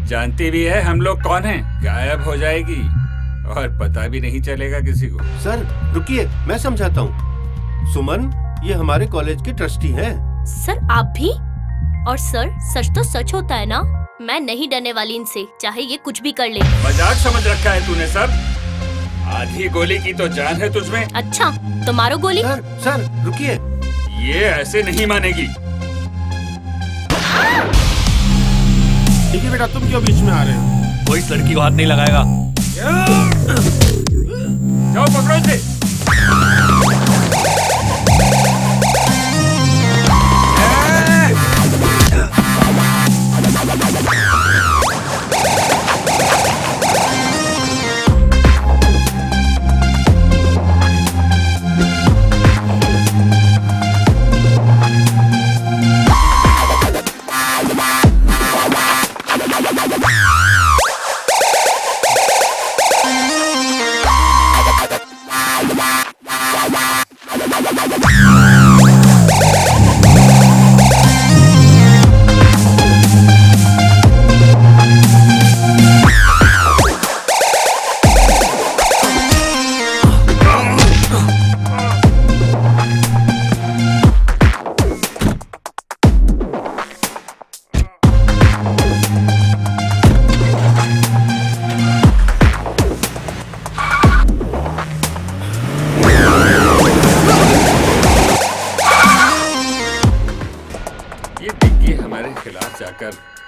जानती भी है हम लोग कौन हैं? गायब हो जाएगी और पता भी नहीं चलेगा किसी को। सर रुकिए, मैं समझाता हूँ। सुमन ये हमारे कॉलेज के ट्रस्टी हैं। सर आप भी? और सर सच तो सच होता है ना? मैं नहीं डरने वाली इनसे, चाहे ये कुछ भी कर ले। मजाक समझ रखा है तूने सब? आधी गोली की तो जान है तुझमें। अच्छा तो मारो गोली। सर रुकिए। ये ऐसे नहीं मानेगी। ठीक है बेटा, तुम क्यों बीच में आ रहे हो? कोई इस लड़की को हाथ नहीं लगाएगा। जाओ पकड़ो इसे।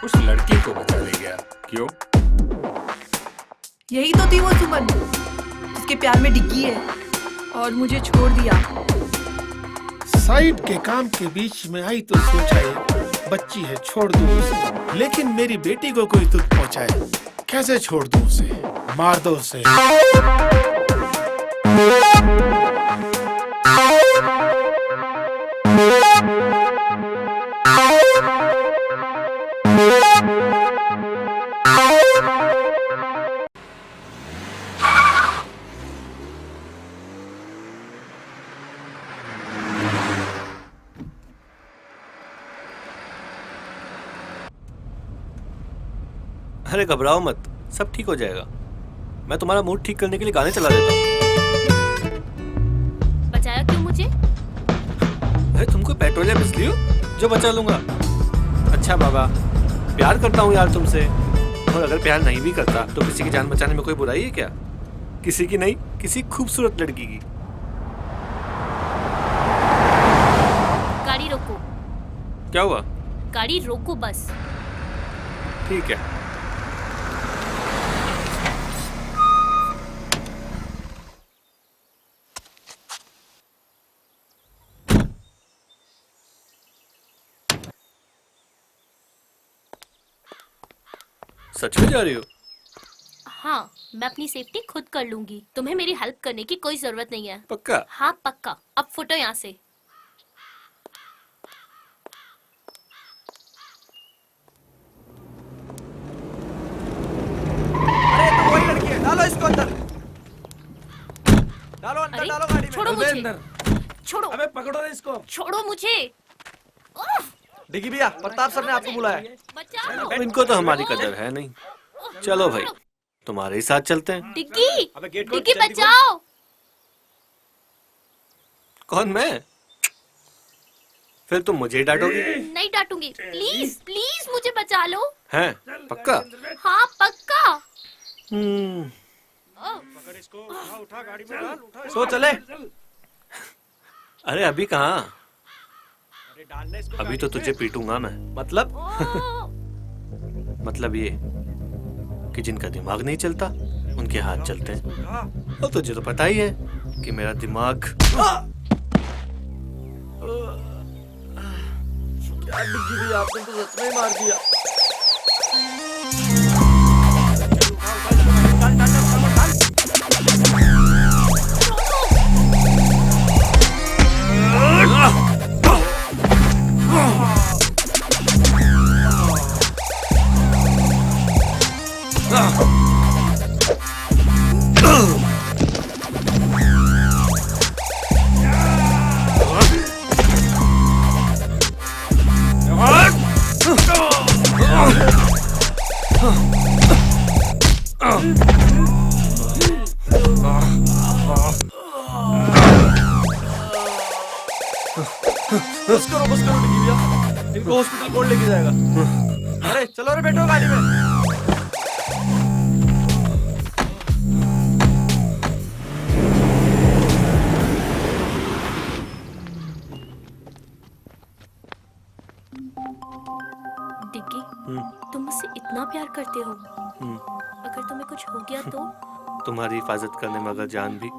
उस लड़की को बचा ले गया। क्यों? यही तो थी वो सुमन जिसके प्यार में डिग्गी है और मुझे छोड़ दिया। साइड के काम के बीच में आई तो सोचा ये बच्ची है छोड़ दूं उसे, लेकिन मेरी बेटी को कोई दुख पहुंचाए कैसे छोड़ दूं उसे? मार दो उसे। अरे घबराओ मत, सब ठीक हो जाएगा। मैं तुम्हारा मूड ठीक करने के लिए गाने चला देता हूँ। बचाया क्यों मुझे? अरे तुम कोई पेट्रोल या बिजली हो जो बचा लूंगा? अच्छा बाबा, प्यार करता हूँ यार तुमसे, और अगर प्यार नहीं भी करता तो किसी की जान बचाने में कोई बुराई है क्या? किसी की नहीं, किसी खूबसूरत लड़की की। गाड़ी रोको। क्या हुआ? गाड़ी रोको बस। ठीक है। सच में जा रही हो? हाँ, मैं अपनी सेफ्टी खुद कर लूंगी। तुम्हें मेरी हेल्प करने की कोई जरूरत नहीं है। पक्का? हाँ पक्का। अब फुटो यहाँ से। अरे तो वही लड़की है, डालो इसको अंदर। डालो अंदर, अरे, डालो गाड़ी में। छोड़ो मुझे। छोड़ो। अबे पकड़ो रे इसको। छोड़ो मुझे। डिग्गी भैया, प्रताप सर ने आपको बुलाया है। बचाओ। इनको तो हमारी कदर है नहीं। चलो भाई, तुम्हारे ही साथ चलते हैं। डिग्गी, डिग्गी बचाओ। कौन, मैं? फिर तुम मुझे ही डांटोगी? नहीं डांटूंगी। प्लीज प्लीज मुझे बचा लो। हैं? पक्का? हाँ पक्का। पकड़ इसको, उठा गाड़ी में डाल, उठा। सो चले। अरे अभी कहाँ? अभी तो तुझे पीटूंगा मैं। मतलब? मतलब ये कि जिनका दिमाग नहीं चलता उनके हाथ चलते हैं। और तुझे तो पता ही है कि मेरा दिमाग। क्या डिग्गी भैया, आपने तो सच में मार दिया। बस करो डिग्गी भैया, इनको हॉस्पिटल कौन लेके जाएगा? अरे चलो रे बैठो गाड़ी में। डिग्गी, तुम मुझसे इतना प्यार करते हो, अगर तुम्हें कुछ हो गया तो? तुम्हारी हिफाजत करने में अगर जान भी।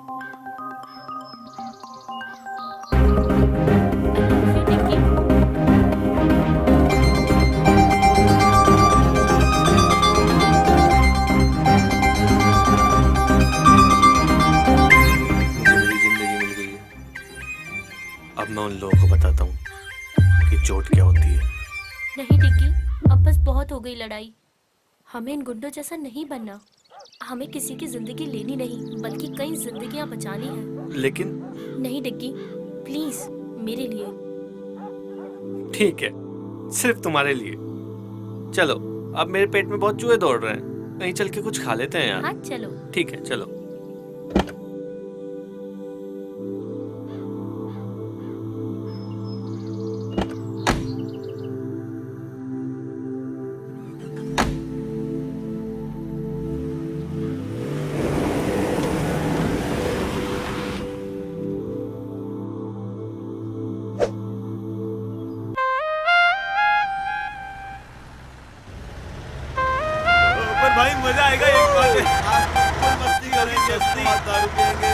मेरी जिंदगी मिल गई है। अब मैं उन लोगों को बताता हूँ कि चोट क्या होती है। नहीं डिग्गी, अब बस बहुत हो गई लड़ाई। हमें इन गुंडों जैसा नहीं बनना। हमें किसी की जिंदगी लेनी नहीं, बल्कि कई जिंदगियां बचानी है। लेकिन नहीं डिग्गी, प्लीज मेरे लिए। ठीक है, सिर्फ तुम्हारे लिए। चलो, अब मेरे पेट में बहुत चूहे दौड़ रहे हैं, कहीं चल के कुछ खा लेते हैं यार। हाँ चलो। ठीक है, चलो। भाई मजा आएगा एक बार मस्ती करेंगे, दारू पिएंगे।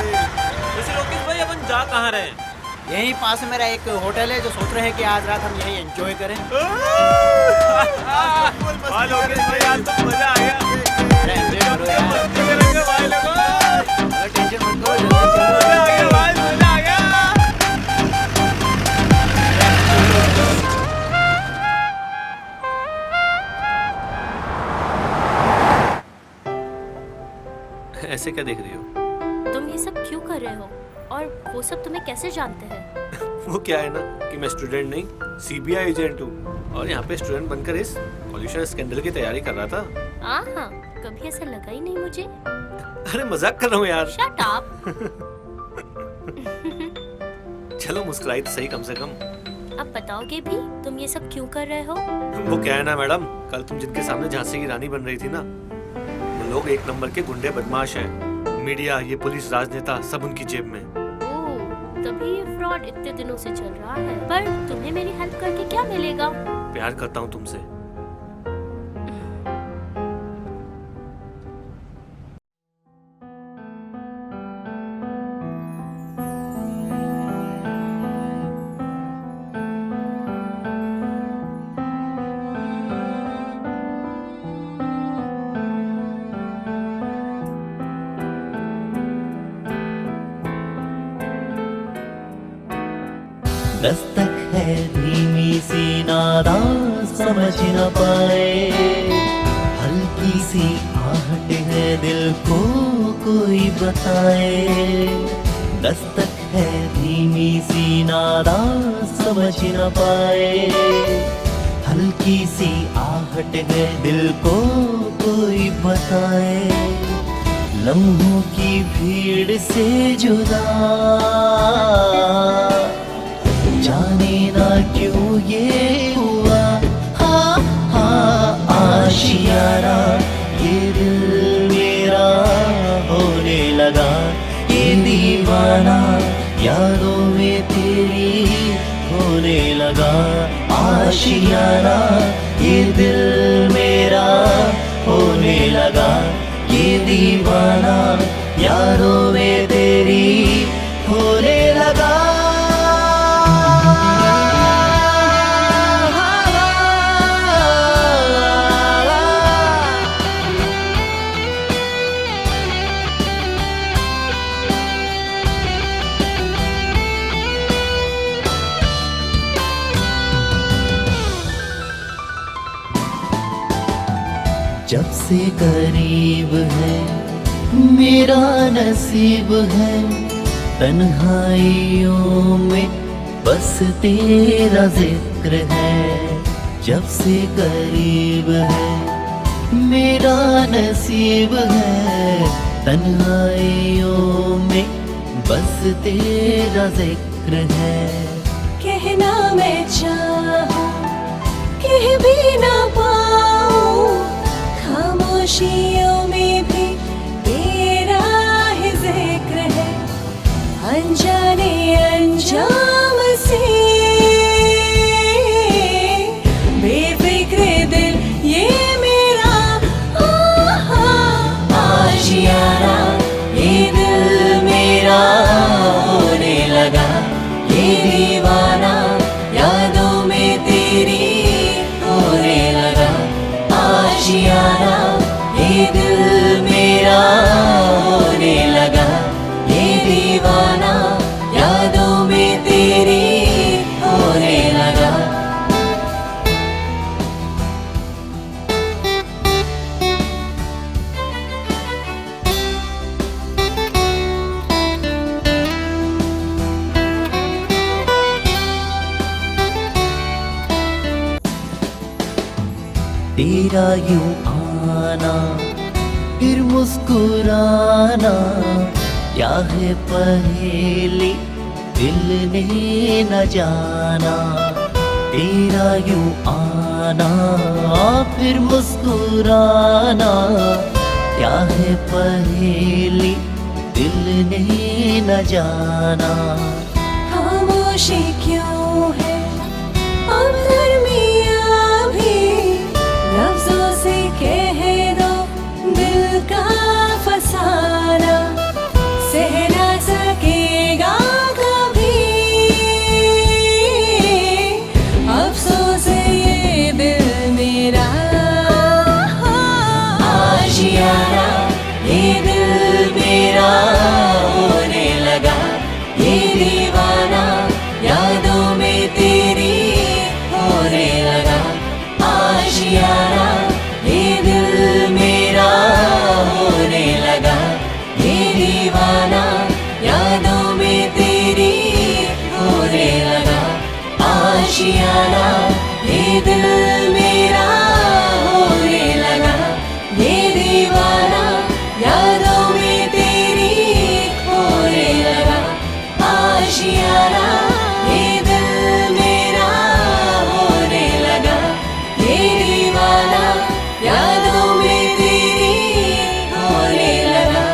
वैसे लोकेश भाई अपन जा कहाँ रहे हैं? यहीं पास मेरा एक होटल है जो सोच रहे हैं कि आज रात हम यहीं एंजॉय करें। लोकेश भाई आज तो मजा आ गया। टेंशन मत करो, मजा आ गया भाई, मजा आ गया। ऐसे क्या देख रही हो? तुम ये सब क्यों कर रहे हो? और वो सब तुम्हें कैसे जानते हैं? वो क्या है ना कि मैं स्टूडेंट नहीं, सीबीआई एजेंट हूँ और यहाँ पे स्टूडेंट बनकर इस पॉल्यूशन स्कैंडल की तैयारी कर रहा था। हाँ, कभी ऐसा लगा ही नहीं मुझे। अरे मजाक कर रहा हूँ यार। Shut up. चलो मुस्कुराई तो सही कम से कम। अब बताओगे भी तुम ये सब क्यों कर रहे हो? वो क्या है ना मैडम, कल तुम जिनके सामने झांसी की रानी बन रही थी ना, वो लोग एक नंबर के गुंडे बदमाश हैं। मीडिया, ये पुलिस, राजनेता सब उनकी जेब में। ओह, तभी ये फ्रॉड इतने दिनों से चल रहा है। पर तुम्हें मेरी हेल्प करके क्या मिलेगा? प्यार करता हूँ तुमसे। दस्तक है धीमी सी नादा समझ न पाए, हल्की सी आहट है दिल को कोई बताए। दस्तक है धीमी सी नादा समझ न पाए, हल्की सी आहट है दिल को कोई बताए। लम्हों की भीड़ से जुदा जाने ना क्यों ये हुआ। हाँ हाँ आशियाना ये दिल मेरा होने लगा, ये दीवाना यादों में तेरी होने लगा। आशियाना ये दिल मेरा होने लगा, ये दीवाना यादों में तेरी होने लगा। जब से करीब है मेरा नसीब है, तन्हाइयों में बस तेरा जिक्र है। जब से करीब है मेरा नसीब है, तन्हाइयों में बस तेरा जिक्र है। कहना मैं चाहूं कह भी ना पाऊं, तेरा यूं आना फिर मुस्कुराना, क्या है पहेली दिल ने न जाना। तेरा यूं आना फिर मुस्कुराना, क्या है पहेली दिल ने न जाना। खामोशी क्यों है अब दरमियाँ भी, लफ्जों से कह दो दिल का फसाना, सह ना सकेगा कभी अफसोस ये दिल मेरा। आशियाना ये दिल मेरा होने लगा, ये दीवाना यादों में तेरी होने लगा। आशियाना ये दिल मेरा होने लगा, ये दीवाना यादों में तेरी होने लगा। आशियाना ये दिल मेरा होने लगा, ये दीवाना यादों में तेरी होने लगा। आशियाना ये दिल मेरा होने लगा, ये दीवाना यादों में तेरी होने लगा।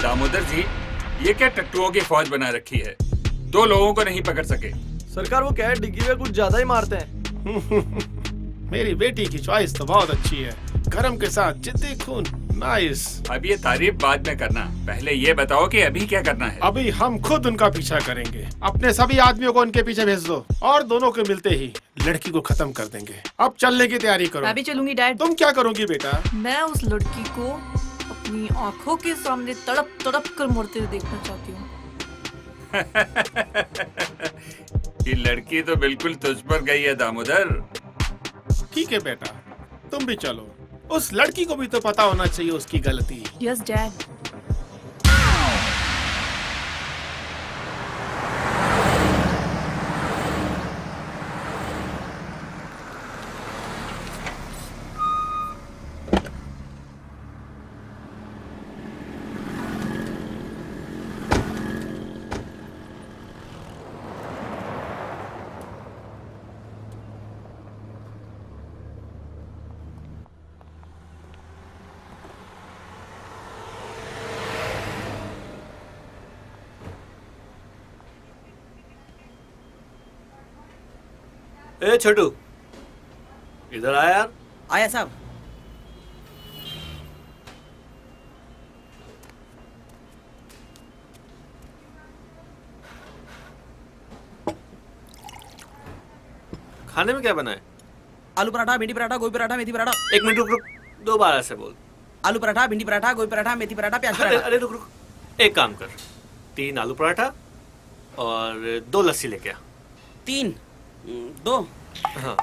दामोदर जी, ये क्या टट्टुओं की फौज बना रखी है? 2 लोगों को नहीं पकड़ सके। सरकार वो क्या है, डिग्गी में कुछ ज्यादा ही मारते हैं। मेरी बेटी की चॉइस तो बहुत अच्छी है, गरम के साथ जिद्दी खून, नाइस। अब ये तारीफ बाद में करना, पहले ये बताओ कि अभी क्या करना है। अभी हम खुद उनका पीछा करेंगे, अपने सभी आदमियों को उनके पीछे भेज दो और दोनों को मिलते ही लड़की को खत्म कर देंगे। अब चलने की तैयारी करो। मैं भी चलूंगी डैड। तुम क्या करोगी बेटा? मैं उस लड़की को अपनी आंखों के सामने तड़प तड़प कर मरते हुए देखना चाहती हूँ। ये लड़की तो बिल्कुल तुझ पर गई है दामोदर। ठीक है बेटा, तुम भी चलो। उस लड़की को भी तो पता होना चाहिए उसकी गलती। Yes dad. ए छोटू, इधर आया यार। आया साहब। खाने में क्या बना है? आलू पराठा, भिंडी पराठा, गोभी पराठा, मेथी पराठा। 1 मिनट रुक रुक, 2 बार ऐसे बोल। आलू पराठा, भिंडी पराठा, गोभी पराठा, मेथी पराठा, प्याज अरे पराठा। अरे रुक रुक, एक काम कर, 3 आलू पराठा और 2 लस्सी लेके आ। 3, 2। हाँ।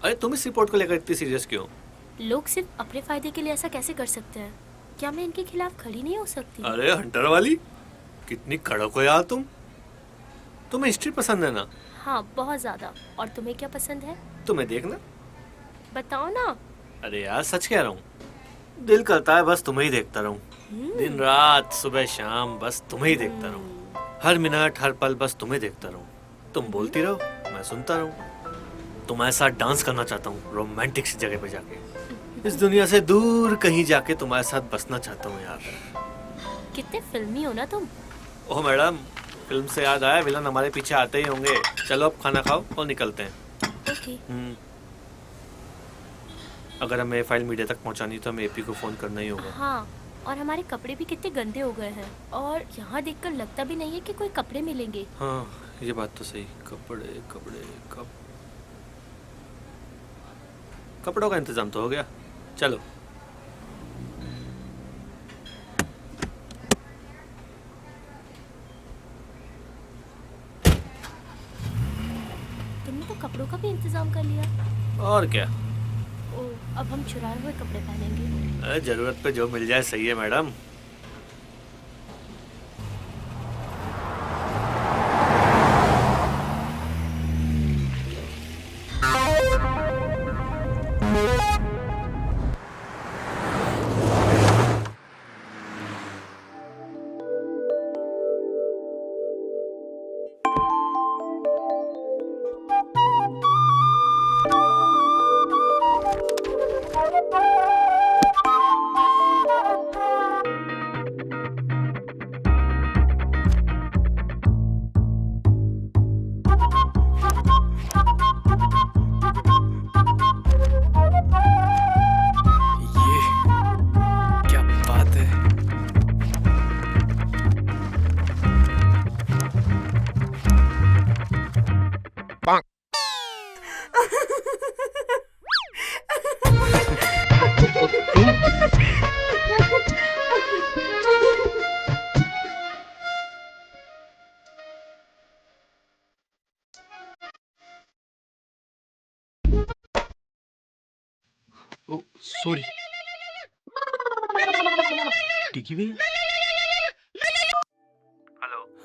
अरे तुम इस रिपोर्ट को लेकर इतनी सीरियस क्यों? लोग सिर्फ अपने फायदे के लिए ऐसा कैसे कर सकते हैं? क्या मैं इनके खिलाफ खड़ी नहीं हो सकती? अरे हंटर वाली, कितनी कड़क हो यार तुम। तुम्हें हिस्ट्री पसंद है ना? हाँ, बहुत ज्यादा। और तुम्हें क्या पसंद है? तुम्हें देखना। बताओ ना। अरे यार सच कह रहा हूँ, दिल करता है बस तुम्हें ही देखता रहूं। दिन रात सुबह शाम बस तुम्हें ही देखता रहूं, हर मिनट हर पल बस तुम्हें देखता रहूं। तुम बोलती रहो, मैं सुनता रहूं। तुम ऐसा डांस करना चाहता हूँ रोमांटिक सी जगह पे जाके, इस दुनिया से दूर कहीं जाके तुम्हारे साथ बसना चाहता हूँ यार। कितने फिल्मी हो ना तुम। ओह मैडम, फिल्म से याद आया, विलन हमारे पीछे आते ही होंगे। चलो अब खाना खाओ और निकलते हैं। ओके। अगर हमें फाइल मीडिया तक पहुंचानी तो हमें एपी को फोन करना ही होगा। हाँ, और हमारे कपड़े भी कितने गंदे हो गए हैं और यहाँ देखकर लगता भी नहीं है कि कोई कपड़े मिलेंगे। हाँ ये बात तो सही। कपड़े कपड़े कपड़ों का इंतजाम तो हो गया। चलो और क्या, ओ, अब हम चुराए हुए कपड़े पहनेंगे। अरे जरूरत पे जो मिल जाए सही है मैडम। क्या बात है। ओ सॉरी। टिकी भैया।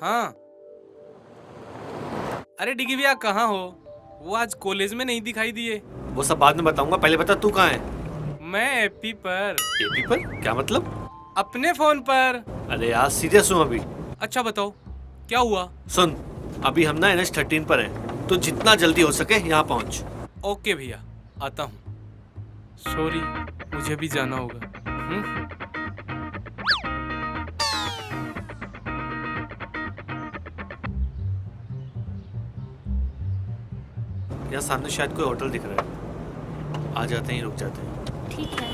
हाँ, अरे डिगी भैया कहाँ हो? वो आज कॉलेज में नहीं दिखाई दिए। वो सब बाद में बताऊंगा, पहले बता तू कहाँ है? मैं एपी पर। एपी पर? क्या मतलब? अपने फोन पर। अरे यार सीरियस हूँ अभी। अच्छा बताओ क्या हुआ? सुन, अभी हम ना NH13 पर हैं, तो जितना जल्दी हो सके यहाँ पहुँच। ओके भैया, आता हूँ। सॉरी, मुझे भी जाना होगा। यहाँ सामने शायद कोई होटल दिख रहा है, आ जाते हैं, रुक जाते हैं। ठीक है।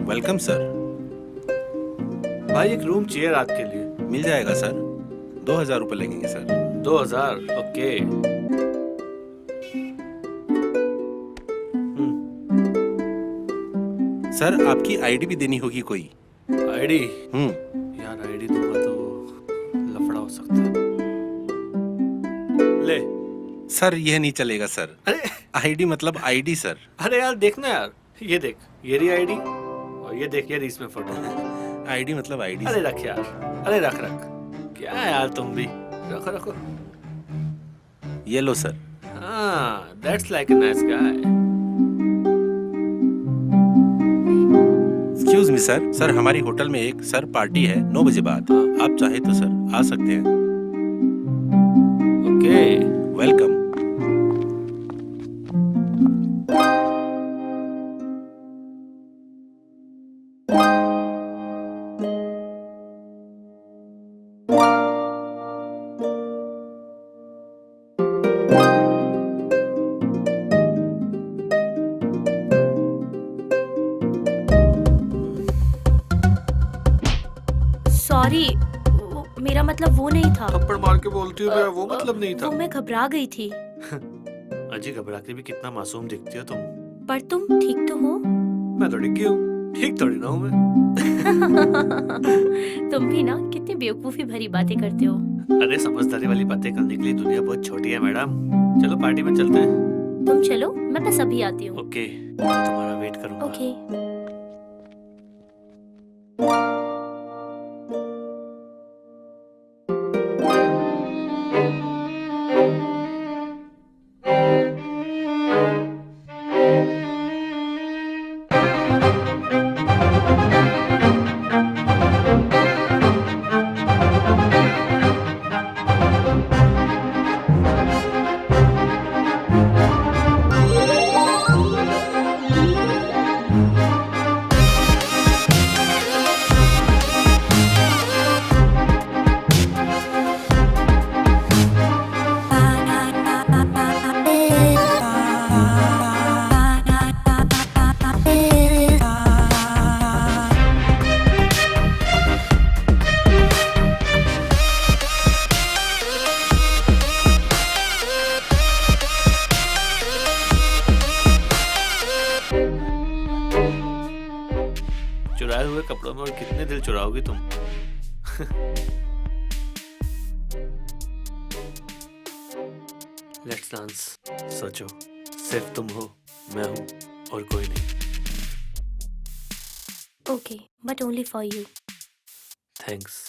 Welcome sir. भाई एक रूम चाहिए रात के लिए। मिल जाएगा सर, 2000 रुपये लगेंगे सर। 2000? ओके। सर आपकी आईडी भी देनी होगी कोई। आईडी? यार आईडी दूंगा तो लफड़ा हो सकता है। ले। सर यह नहीं चलेगा सर। अरे आईडी मतलब आईडी सर। अरे यार देखना यार, ये देख, ये रही आईडी, और ये देख, ये रही इसमें फोटो। आईडी मतलब आईडी। अरे रख यार, अरे रख रख, क्या यार तुम भी, रखो रखो। ये लो सर। हाँ, that's like a nice guy. Excuse me sir, sir हमारी होटल में एक सर पार्टी है 9 बजे बाद। आप चाहे तो सर आ सकते हैं। Okay, welcome. सॉरी, मेरा मतलब वो नहीं था। थप्पड़ मार के बोलती हूँ, मेरा वो मतलब नहीं था। वो मैं घबरा गई थी। अजी घबरा के भी कितना मासूम दिखती हो तुम। पर तुम ठीक तो हो? मैं तो डिग्गी हूँ, ठीक थोड़ी ना हूँ मैं। तुम भी ना कितनी बेवकूफी भरी बातें करते हो। अरे समझदारी वाली बातें करने के लिए दुनिया बहुत छोटी है मैडम। चलो पार्टी में चलते हैं। तुम चलो, मैं बस अभी आती हूँ। ओके, मैं तुम्हारा वेट करूँगा। ओके। कपड़ों में और कितने दिल चुराओगी तुम? Let's dance. सोचो, सिर्फ तुम हो, मैं हूँ और कोई नहीं। Okay, but only for you. Thanks.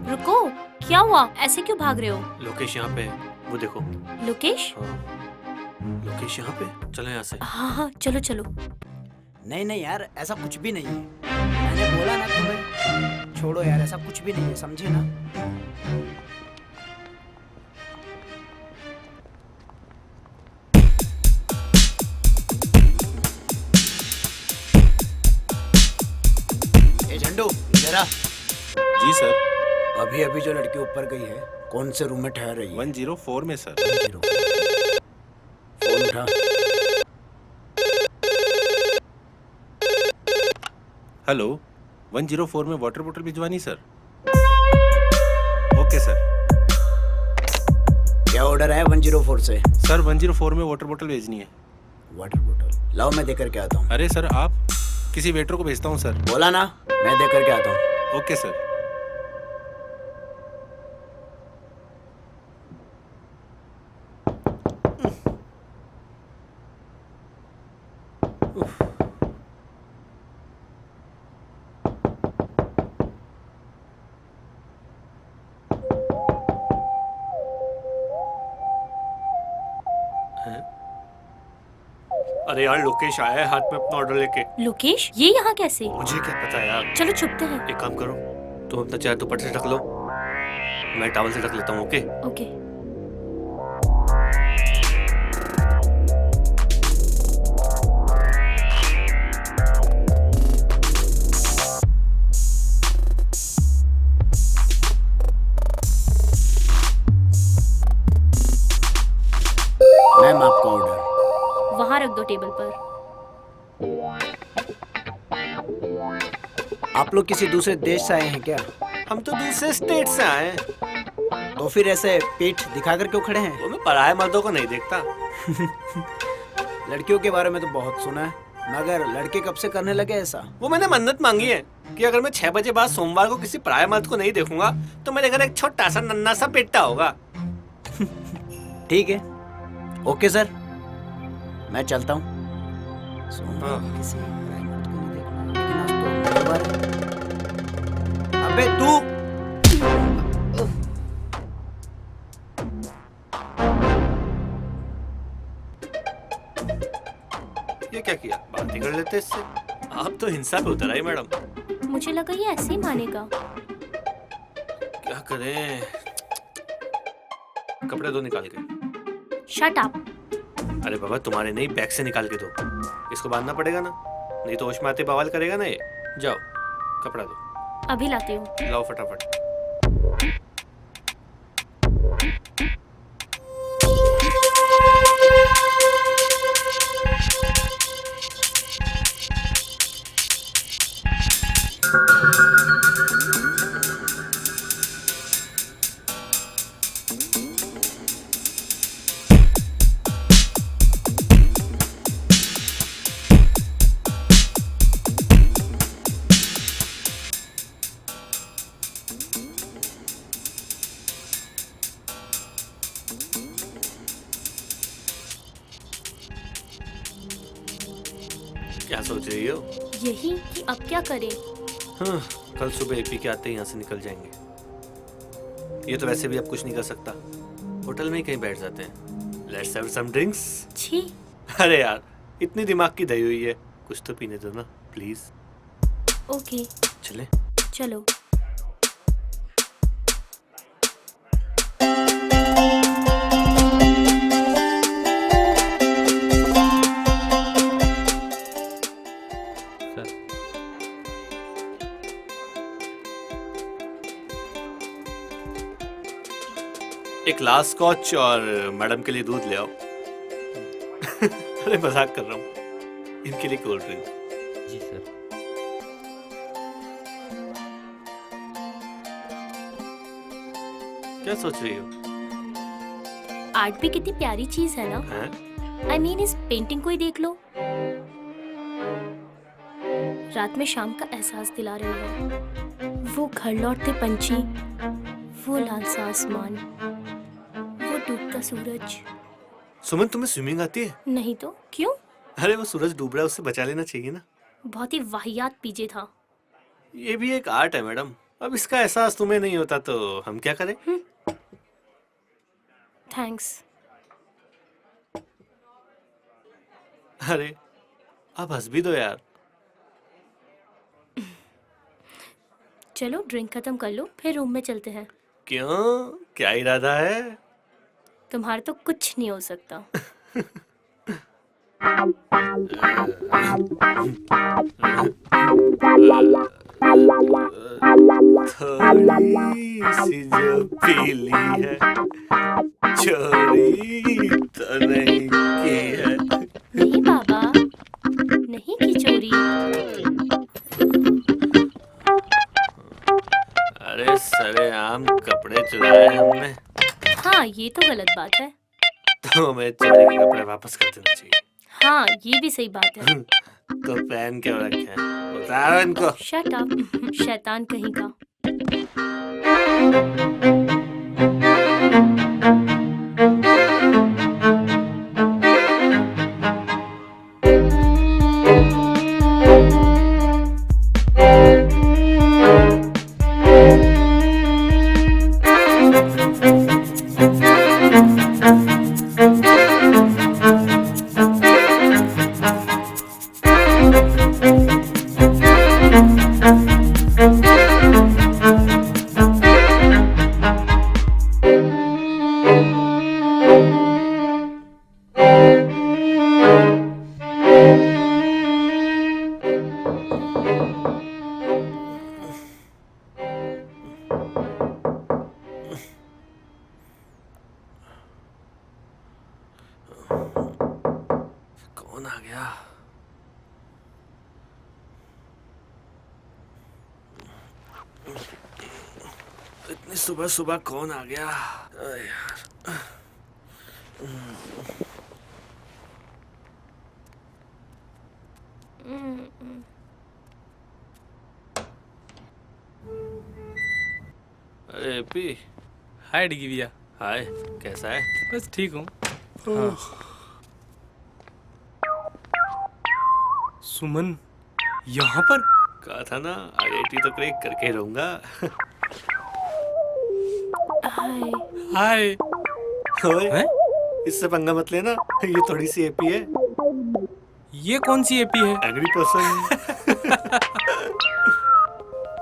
रुको, क्या हुआ? ऐसे क्यों भाग रहे हो? लोकेश यहाँ पे है, वो देखो। लोकेश? लोकेश यहाँ पे? चलो यहाँ से। हाँ हाँ, चलो चलो। नहीं नहीं यार, ऐसा कुछ भी नहीं है। मैंने बोला ना तुम्हें, छोड़ो यार, ऐसा कुछ भी नहीं है, समझे ना? ए झंडू, इधर आ। जी सर। अभी अभी जो लड़की ऊपर गई है, कौन से रूम में ठहर रही है? 104 में सर। फोन उठा। हेलो, 104 में वाटर बोतल भिजवानी सर। Okay sir. क्या ऑर्डर है 104 से? सर 104 में वाटर बोतल भेजनी है। वाटर बोतल लाओ, मैं देकर के आता हूँ। अरे सर, आप किसी वेटर को भेजता हूँ सर। बोला ना, मैं देकर के आता हूँ। Okay sir. अरे यार, लोकेश आया है हाथ में अपना ऑर्डर लेके। लोकेश? ये यहाँ कैसे? मुझे क्या पता यार। चलो छुपते हैं। एक काम करो, तुम अपना चेहरा दुपट्टे से ढक लो, मैं टॉवल से ढक लेता हूँ। Okay okay. मैम, आपका ऑर्डर। वहाँ रख दो टेबल पर। आप लोग किसी दूसरे देश से आए हैं क्या? हम तो दूसरे स्टेट से आए हैं। तो फिर ऐसे पीठ दिखाकर क्यों खड़े हैं? वो मैं पराये मर्दों को नहीं देखता। लड़कियों के बारे में तो बहुत सुना है, मगर लड़के कब से करने लगे ऐसा? वो मैंने मन्नत मांगी है कि अगर मैं 6 बजे बाद सोमवार को किसी पराये मर्द को नहीं देखूंगा तो मेरे घर एक छोटा सा नन्ना सा बेटा होगा। ठीक है, ओके सर, मैं चलता हूँ। किसी पराये मर्द को नहीं देखना, लेकिन आज तो मंगलवार है। अबे तू! ये क्या किया? बात ही कर लेते इससे। आप तो हिंसा पे उतर आई मैडम। मुझे लगा ये ऐसे ही मानेगा। क्या करें? कपड़े दो निकाल के। Shut up. अरे बाबा, तुम्हारे नहीं, बैग से निकाल के दो। इसको बांधना पड़ेगा ना, नहीं तो होश में आते बवाल करेगा ना ये। जाओ, कपड़ा दो। अभी लाती हूँ। लाओ फटाफट। क्या सोच रही हो? यही कि अब क्या करें? हाँ, कल सुबह एपी के आते ही यहाँ से निकल जाएंगे। ये तो वैसे भी अब कुछ नहीं कर सकता, होटल में ही कहीं बैठ जाते हैं। Let's have some drinks. छी। अरे यार, इतनी दिमाग की दही हुई है, कुछ तो पीने दो ना प्लीज। ओके चले। चलो। एक लास्ट स्कॉच और मैडम के लिए दूध ले आओ। अरे मजाक कर रहा हूँ, इनके लिए कोल्ड ड्रिंक। जी सर। क्या सोच रही हो? आर्ट भी कितनी प्यारी चीज है ना। आई मीन इस पेंटिंग को ही देख लो, रात में शाम का एहसास दिला रही है। वो घर लौटते पंछी, वो लाल सा आसमान, वो डूबता सूरज। सुमन, तुम्हें स्विमिंग आती है? नहीं तो क्यों? अरे वो सूरज डूब रहा है, उससे बचा लेना चाहिए ना। बहुत ही वाहियात पीजे था। ये भी एक आर्ट है मैडम, अब इसका एहसास तुम्हें नहीं होता तो हम क्या करें? थैंक्स। अरे अब हंस भी दो यार। चलो ड्रिंक खत्म कर लो, फिर रूम में चलते हैं। क्यों, क्या इरादा है? तुम्हारा तो कुछ नहीं हो सकता। थोड़ी सी जो पीली है, चोरी तो नहीं की है। नहीं बाबा, नहीं की चोरी। अरे सरेआम कपड़े चुराए हमने। हाँ ये तो गलत बात है। तो हमें चोरी के कपड़े वापस कर देना चाहिए। हाँ ये भी सही बात है। तो पहन क्यों रखे हैं? बताओ इनको। शट अप, शैतान कहीं का। कौन आ गया? इतनी सुबह सुबह कौन आ गया? यार अरे पी। हाय डिगी भैया। हाय, कैसा है? बस ठीक हूँ। सुमन यहाँ पर? कहा था ना, आईआईटी तो क्रैक करके रहूंगा। हाय। हाय। ओए, इससे पंगा मत लेना, ये थोड़ी सी एपी है। ये कौन सी एपी है? Angry person.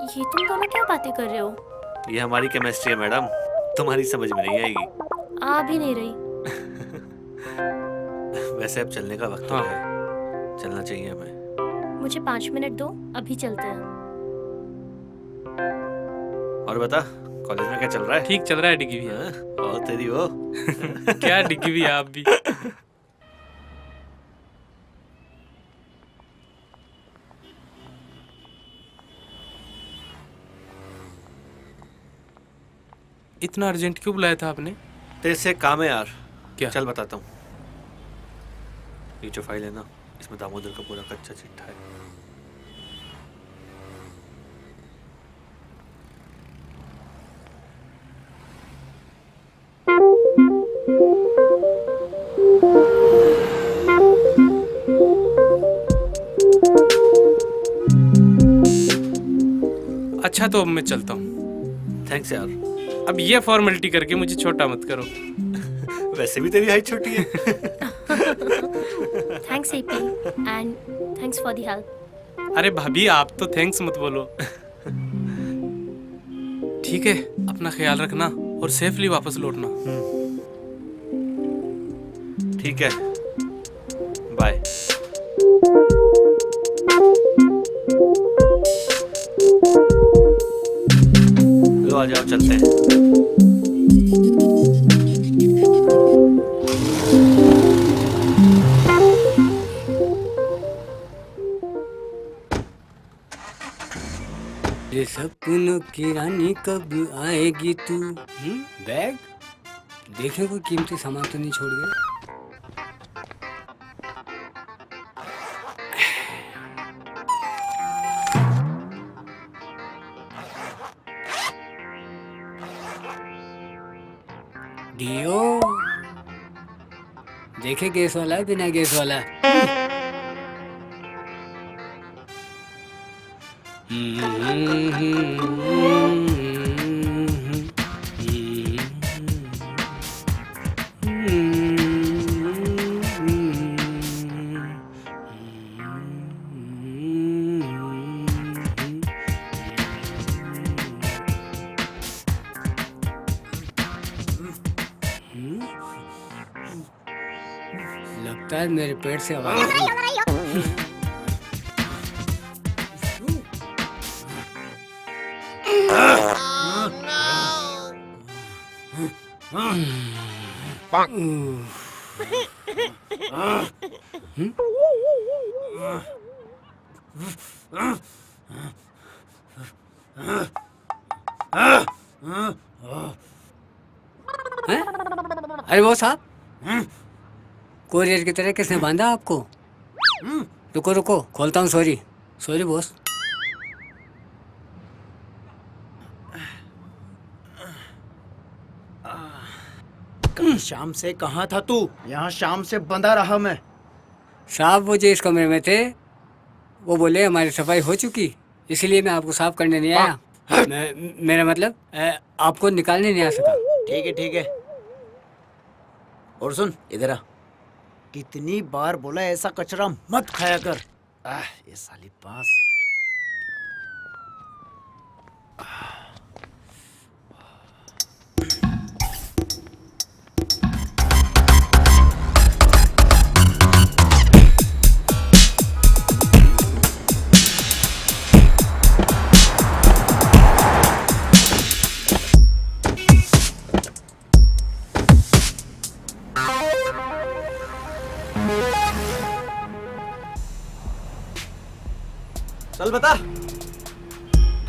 ये तुम दोनों क्या बातें कर रहे हो? ये हमारी केमिस्ट्री है मैडम, तुम्हारी समझ में नहीं आएगी। आ भी नहीं रही। वैसे अब चलने का वक्त हो गया है, चलना चाहिए हमें। मुझे 5 मिनट दो, अभी चलते हैं। और बता, कॉलेज में क्या चल रहा है? ठीक चल रहा है डिगी भैया। और तेरी वो क्या डिगी भैया आप भी। इतना अर्जेंट क्यों बुलाया था आपने? तेरे से काम है यार। क्या? चल बताता हूँ। ये जो फाइल है ना, इसमें दामोदर का पूरा कच्चा चिट्ठा है। अच्छा तो अब मैं चलता हूँ। थैंक्स यार। अब ये फॉर्मेलिटी करके मुझे छोटा मत करो। वैसे भी तेरी हाइट छोटी है। Thanks AP and thanks for the help. अरे भाभी आप तो थैंक्स मत बोलो। ठीक है, अपना ख्याल रखना और सेफली वापस लौटना। ठीक है, बाय। लो आ जाओ, चलते हैं। ये सपनों की रानी कब आएगी तू? बैग देखें कोई कीमती सामान तो नहीं छोड़ गया। डियो देखे गैस वाला है बिना गैस वाला है। लगता है मेरे पेट से आवाज आ रही है। अरे वो साहब, कोरियर की तरह किसने बांधा आपको? रुको रुको, खोलता हूँ। Sorry sorry boss. कल शाम से कहाँ था तू? यहाँ शाम से बंधा रहा मैं। साहब वो जो इस कमरे में थे वो बोले हमारी सफाई हो चुकी, इसलिए मैं आपको साफ करने नहीं आया। मेरा मतलब आपको निकालने नहीं आ सका। ठीक है ठीक है। और सुन इधर आ, कितनी बार बोला ऐसा कचरा मत खाया कर। ये साली पास। चल बता।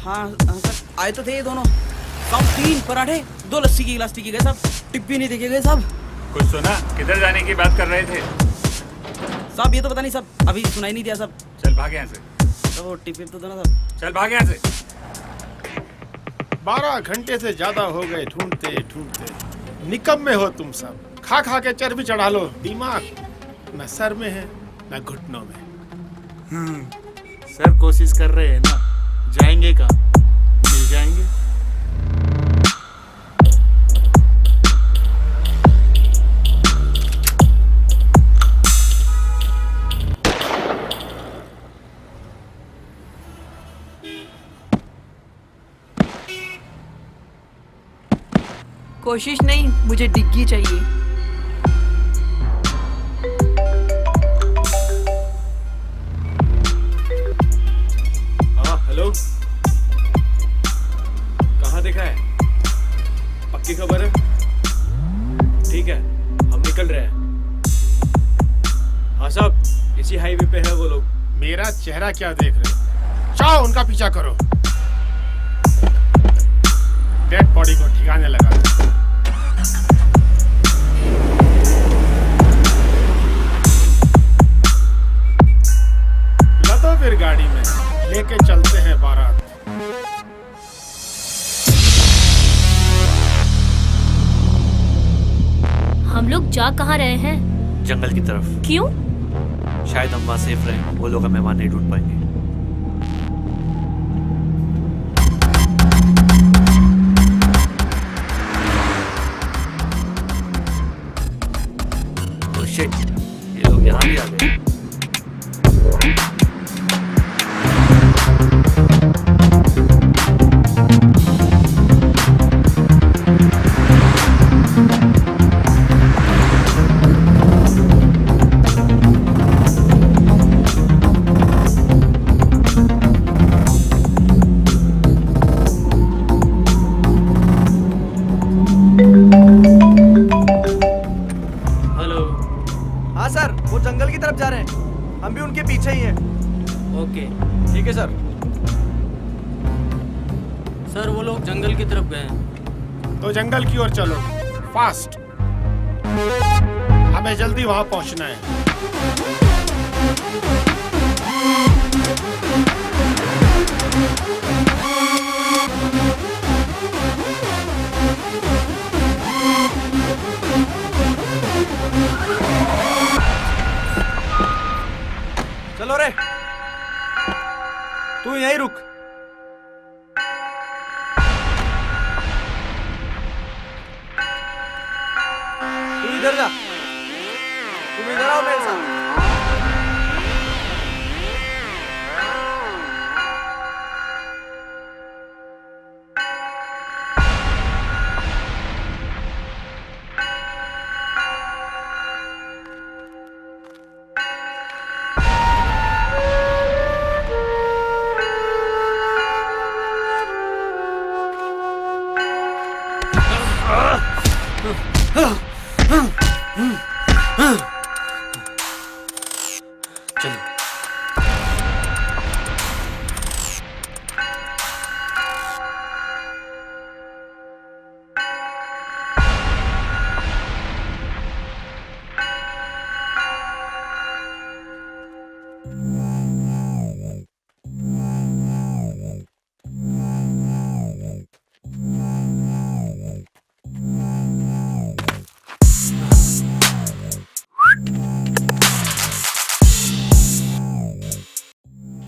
हाँ सर, आए तो थे ये दोनों। साहब 3 पराठे 2 लस्सी की गिलास पी के गए साहब, टिप भी नहीं देखे गए साहब। कुछ सुना? किधर जाने की बात कर रहे थे? साहब ये तो पता नहीं साहब, अभी सुनाई नहीं दिया साहब। चल भाग यहाँ से। तो वो टिप तो दो ना साहब। चल भाग यहाँ से। 12 घंटे से ज्यादा हो गए ढूंढते ढूंढते। निकम्मे हो तुम सब, खा खा के चर्बी चढ़ा लो। दिमाग न सर में है न घुटनों में। सर कोशिश कर रहे हैं ना, जाएंगे कहाँ? मिल जाएंगे। कोशिश नहीं, मुझे डिग्गी चाहिए। हेलो, कहाँ देखा है? पक्की खबर है? ठीक है, हम निकल रहे हैं। हाँ साहब, इसी हाईवे पे है वो लोग। मेरा चेहरा क्या देख रहे हो? जाओ उनका पीछा करो। डेड बॉडी को ठिकाने लगा। लदो फिर गाड़ी में, लेके चलते हैं बारात। हम लोग जा कहाँ रहे हैं? जंगल की तरफ। क्यों? शायद हम वहाँ सेफ रहें, वो लोग हमें वहाँ नहीं ढूंढ पाएंगे। शिट, ये लोग यहाँ भी आ गए। हाँ सर, वो जंगल की तरफ जा रहे हैं। हम भी उनके पीछे ही हैं। ओके, ठीक है सर। सर वो लोग जंगल की तरफ गए हैं। तो जंगल की ओर चलो, फास्ट। हमें जल्दी वहां पहुंचना है। चलो रे, तू यहीं रुक। तू इधर जा, तुम इधर आओ मेरे साथ।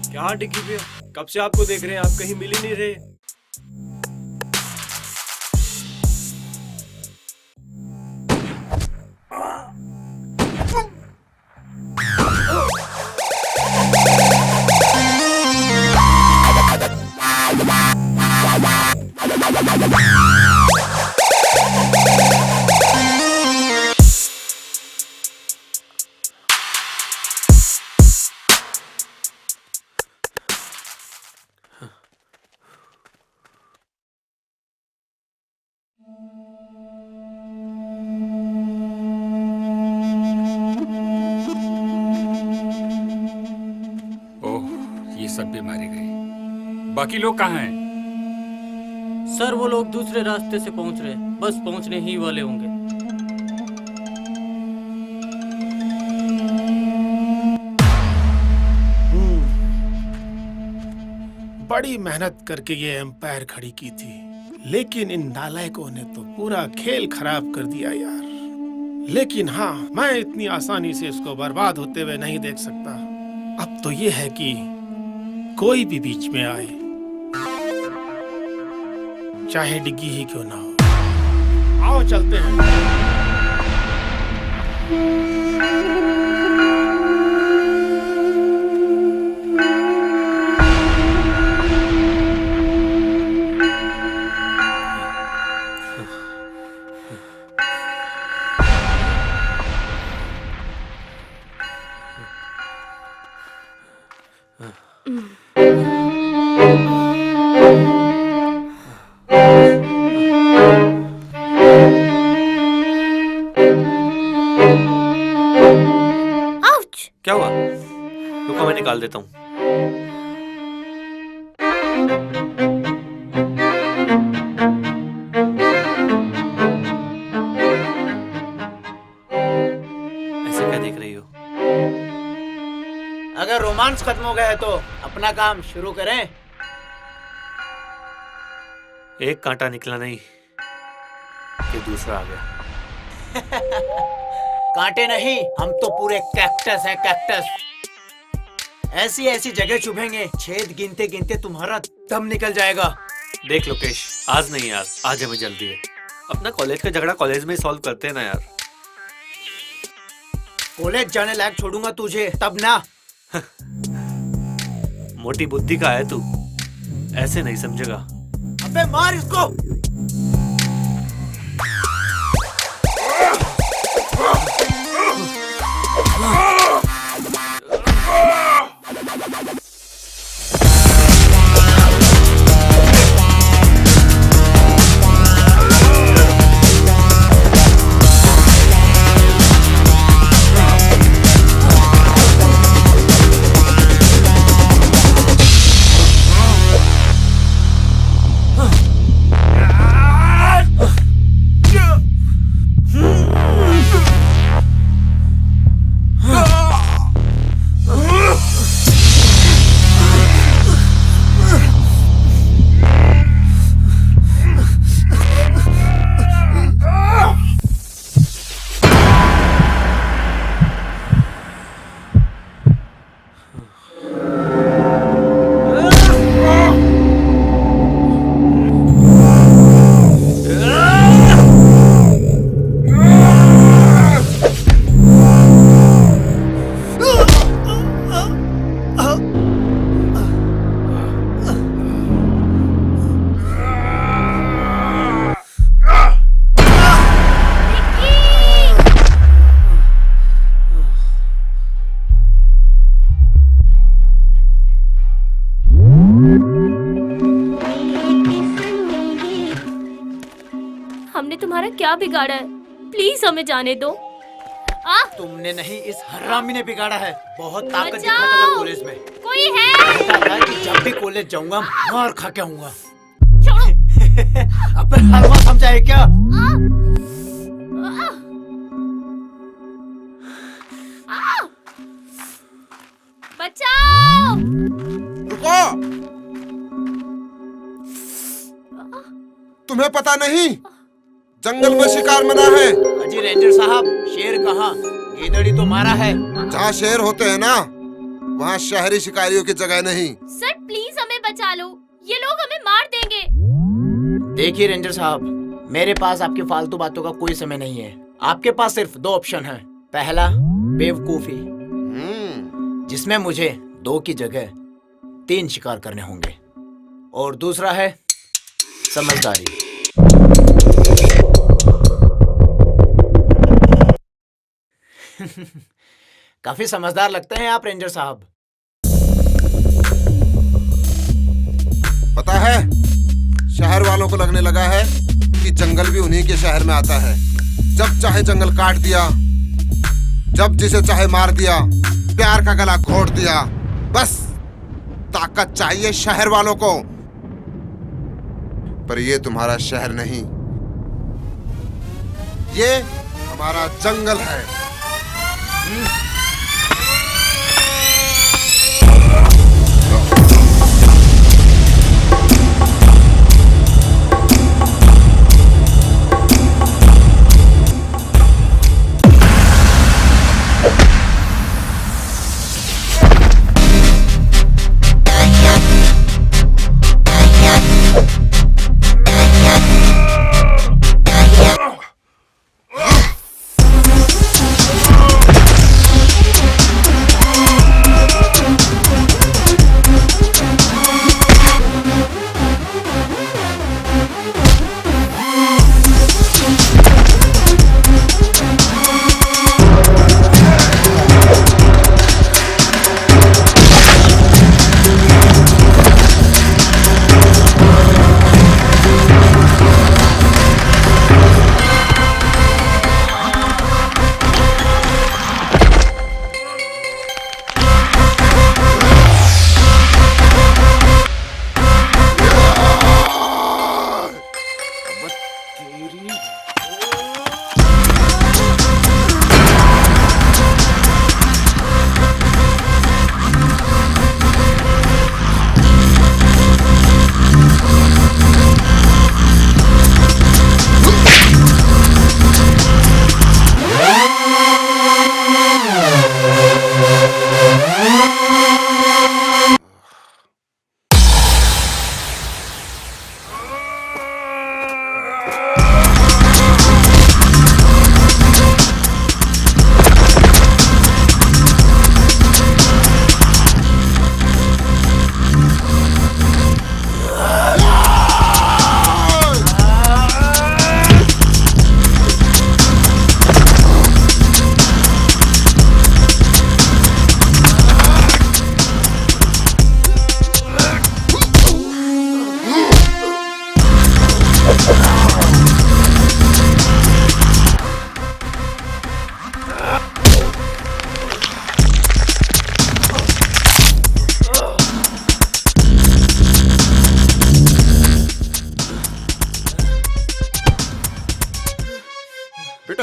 क्या डिग्गी पे? कब से आपको देख रहे हैं, आप कहीं मिल ही नहीं रहे। ओह, ये सब भी मारे गए। बाकी लोग कहाँ हैं? सर वो लोग दूसरे रास्ते से पहुंच रहे हैं, बस पहुंचने ही वाले होंगे। बड़ी मेहनत करके ये एम्पायर खड़ी की थी, लेकिन इन नालायकों ने तो पूरा खेल खराब कर दिया यार। लेकिन हाँ, मैं इतनी आसानी से इसको बर्बाद होते हुए नहीं देख सकता। अब तो ये है कि कोई भी बीच में आए, चाहे डिग्गी ही क्यों ना हो। आओ चलते हैं। क्या हुआ? रुको, मैं निकाल देता हूँ। ऐसे क्या देख रही हो? अगर रोमांस खत्म हो गया है तो अपना काम शुरू करें। एक कांटा निकला नहीं कि दूसरा आ गया। कांटे नहीं, हम तो पूरे कैक्टस है, कैक्टस। ऐसी ऐसी जगह चुभेंगे, छेद गिनते गिनते तुम्हारा दम निकल जाएगा। देख लोकेश, आज नहीं यार, आज हमें जल्दी है। अपना कॉलेज का झगड़ा कॉलेज में ही सॉल्व करते हैं ना यार। कॉलेज जाने लायक छोड़ूंगा तुझे तब ना। मोटी बुद्धि का है तू, ऐसे नहीं समझेगा। अबे मार इसको। हमने तुम्हारा क्या बिगाड़ा है? प्लीज हमें जाने दो। तुमने नहीं, इस हरामी ने बिगाड़ा है। बहुत ताकत बचाओ! दिखाता था कॉलेज में। कोई है? कहता था कि जब भी कॉलेज जाऊंगा मार खा के आऊंगा। अब हलवा समझाए क्या? बचाओ! रुको! तुम्हें पता नहीं जंगल में शिकार मना है। अजी रेंजर साहब, शेर कहाँ? गीदड़ी तो मारा है। जहाँ शेर होते हैं ना, वहाँ शहरी शिकारियों की जगह नहीं। सर प्लीज हमें बचा लो, ये लोग हमें मार देंगे। देखिए रेंजर साहब, मेरे पास आपकी फालतू बातों का कोई समय नहीं है। आपके पास सिर्फ दो ऑप्शन हैं। पहला बेवकूफी, जिसमें मुझे 2 की जगह 3 शिकार करने होंगे, और दूसरा है समझदारी। काफी समझदार लगते हैं आप रेंजर साहब। पता है, शहर वालों को लगने लगा है कि जंगल भी उन्हीं के शहर में आता है। जब चाहे जंगल काट दिया, जब जिसे चाहे मार दिया, प्यार का गला घोट दिया। बस ताकत चाहिए शहर वालों को। पर ये तुम्हारा शहर नहीं, ये हमारा जंगल है।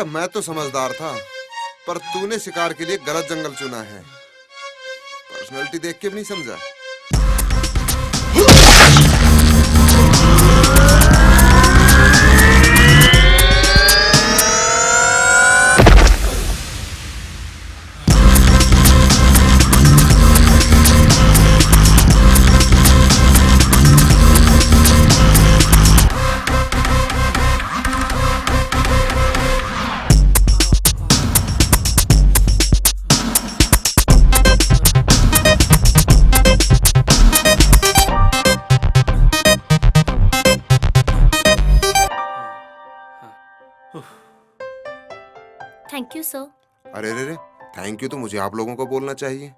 बेटा मैं तो समझदार था, पर तूने शिकार के लिए गलत जंगल चुना है। पर्सनालिटी देख के भी नहीं समझा। Thank you sir. अरे रे रे, थैंक यू तो मुझे आप लोगों को बोलना चाहिए।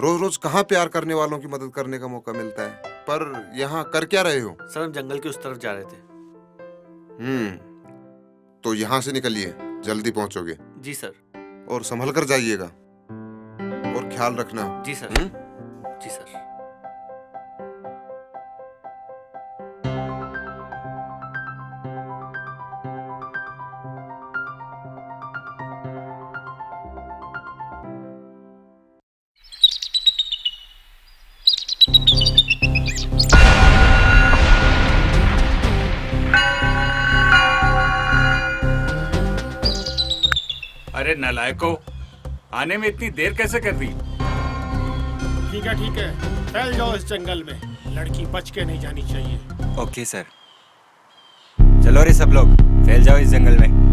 रोज रोज कहाँ प्यार करने वालों की मदद करने का मौका मिलता है। पर यहाँ कर क्या रहे हो? सर हम जंगल के उस तरफ जा रहे थे। तो यहाँ से निकलिए, जल्दी पहुंचोगे। जी सर। और संभल कर जाइएगा और ख्याल रखना। जी सर। जी सर। अरे नालायको, आने में इतनी देर कैसे कर दी? ठीक है, फैल जाओ इस जंगल में। लड़की बच के नहीं जानी चाहिए। Okay sir. चलो रे सब लोग, फैल जाओ इस जंगल में।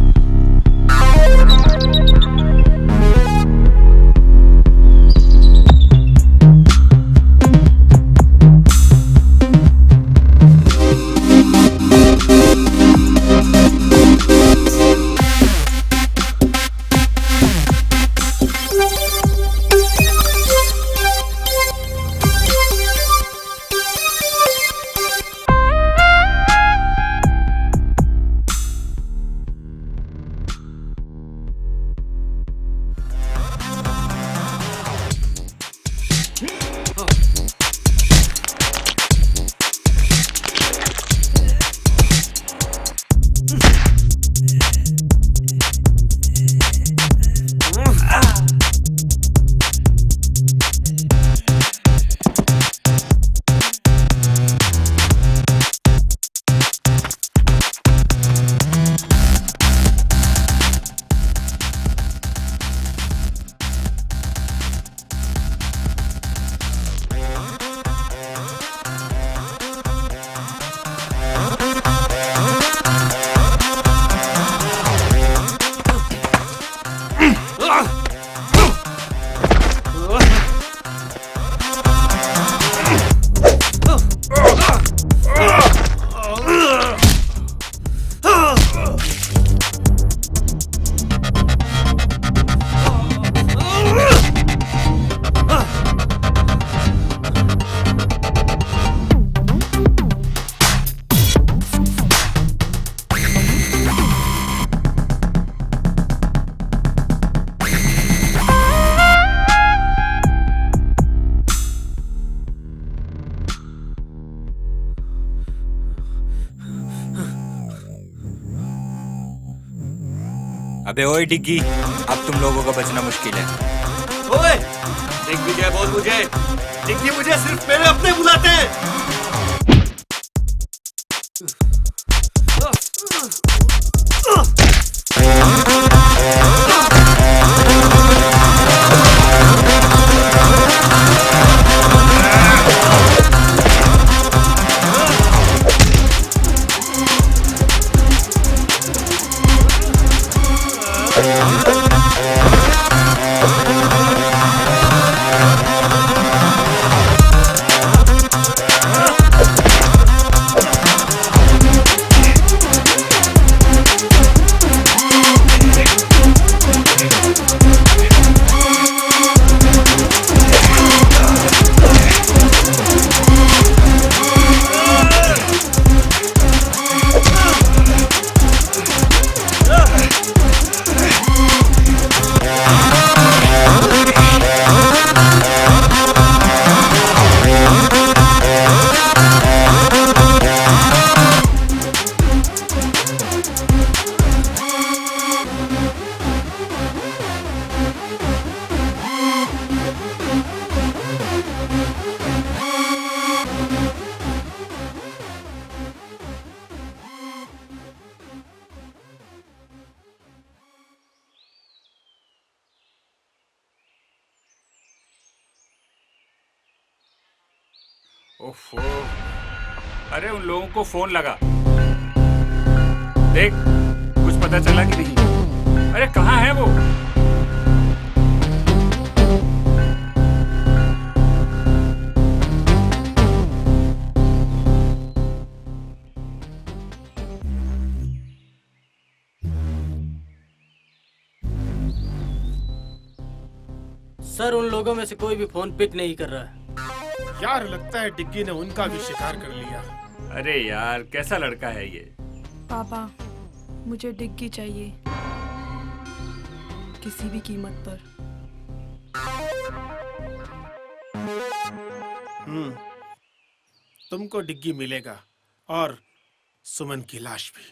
अबे ओए डिग्गी, अब तुम लोगों का बचना मुश्किल है। ओए, दिग्विजय बोल मुझे। डिग्गी मुझे सिर्फ मेरे अपने बुलाते हैं। ओफो, अरे उन लोगों को फोन लगा, देख कुछ पता चला कि नहीं? अरे कहाँ है वो? सर उन लोगों में से कोई भी फोन पिक नहीं कर रहा है। यार लगता है डिग्गी ने उनका भी शिकार कर लिया। अरे यार कैसा लड़का है ये? पापा मुझे डिग्गी चाहिए, किसी भी कीमत पर। तुमको डिग्गी मिलेगा और सुमन की लाश भी।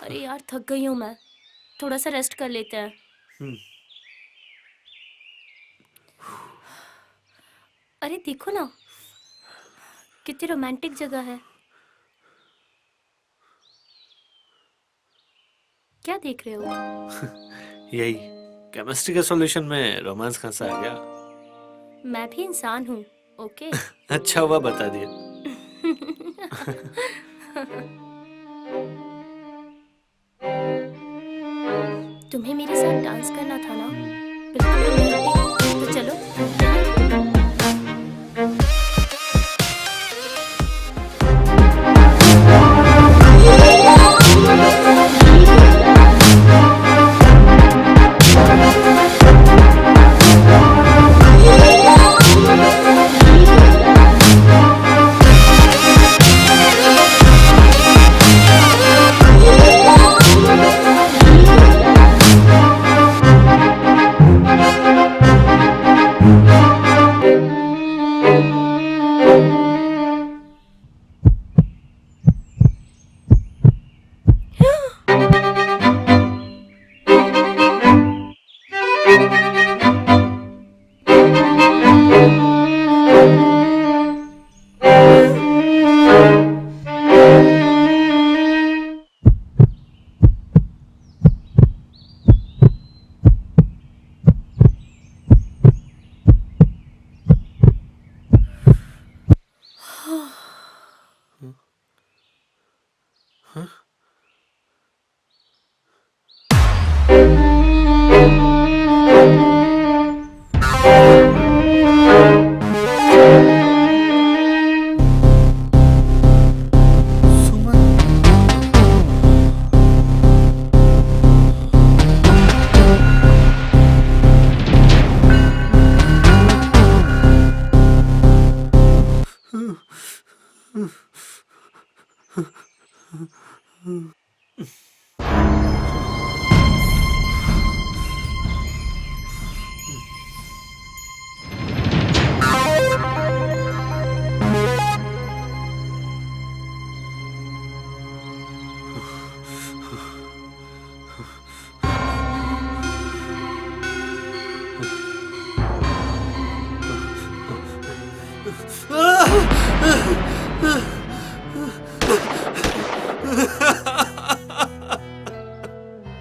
अरे यार थक गई हूँ मैं, थोड़ा सा रेस्ट कर लेते हैं। अरे देखो ना कितनी रोमांटिक जगह है। क्या देख रहे हो? यही केमिस्ट्री के सॉल्यूशन में रोमांस कहाँ से आ गया? मैं भी इंसान हूँ, ओके? अच्छा हुआ बता दिया। तुम्हें मेरे साथ डांस करना था ना? बिल्कुल रोमांटिक, तो चलो।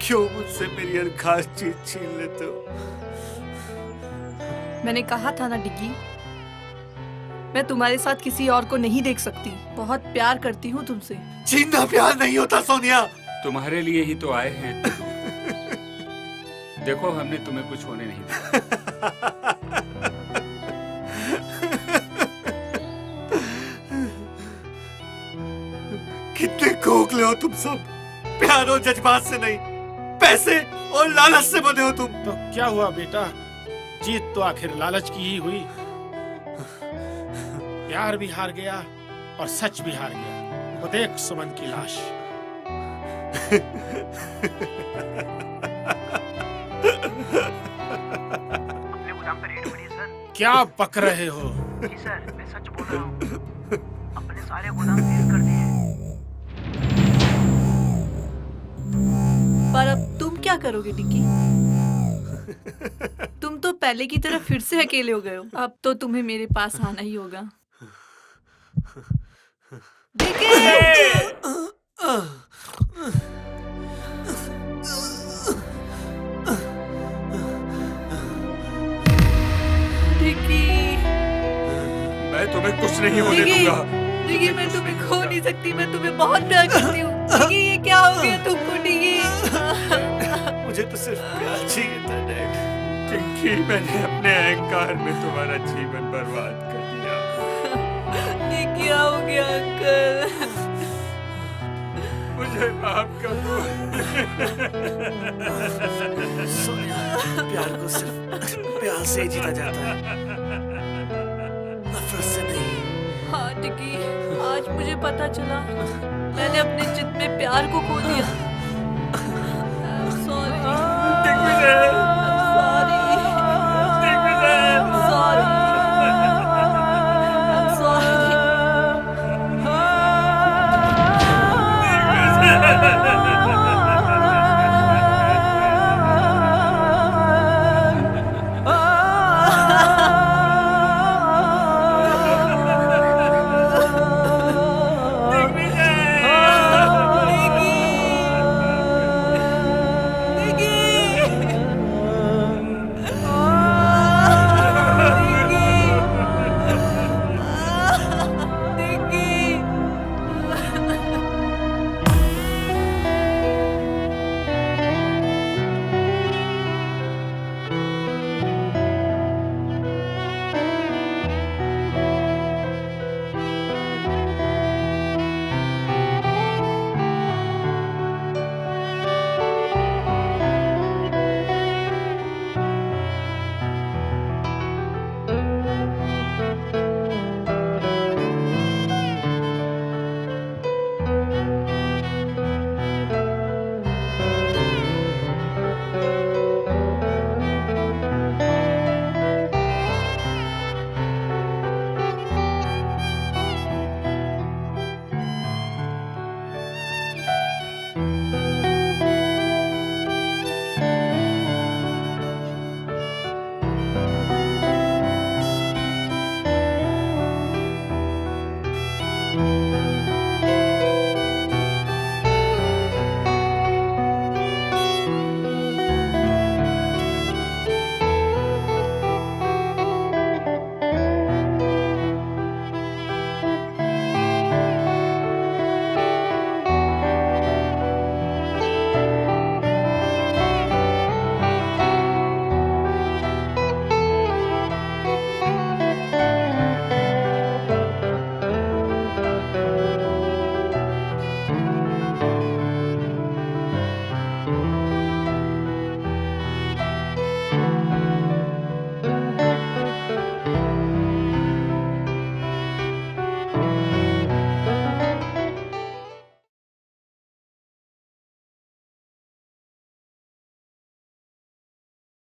क्यों मुझसे मेरी हर खास चीज छीन लेते हो? मैंने कहा था ना डिग्गी, मैं तुम्हारे साथ किसी और को नहीं देख सकती। बहुत प्यार करती हूँ तुमसे। छीनना प्यार नहीं होता सोनिया। तुम्हारे लिए ही तो आए हैं। देखो हमने तुम्हें कुछ होने नहीं दिया। कितने खोखले हो तुम सब। प्यार और जज्बात से नहीं, पैसे और लालच से बने हो तुम। तो क्या हुआ बेटा, जीत तो आखिर लालच की ही हुई। प्यार भी हार गया और सच भी हार गया। वो देख सुमन की लाश। अपने गोदाम पे रेड पड़ी है सर। क्या बक रहे हो? जी सर मैं सच बोल रहा हूँ, अपने सारे गोदाम सील कर दिए। पर अब तुम क्या करोगे डिग्गी? तुम तो पहले की तरह फिर से अकेले हो गए हो। अब तो तुम्हें मेरे पास आना ही होगा। डिग्गी! डिगी मैं तुम्हें खो नहीं सकती, मैं तुम्हें बहुत प्यार करती हूँ। डिगी ये क्या हो गया तुमको डिगी? मुझे तो सिर्फ प्यार चाहिए था डैड। टिंकी, मैंने अपने अहंकार में तुम्हारा जीवन बर्बाद कर दिया। ये क्या हो गया अंकल? मुझे माफ कर दो। सोनिया, प्यार को सिर्फ प्यार से जीता जाता है, नफरत से नहीं। हाँ डिगी, आज मुझे पता चला मैंने अपने जिद में प्यार को खो दिया।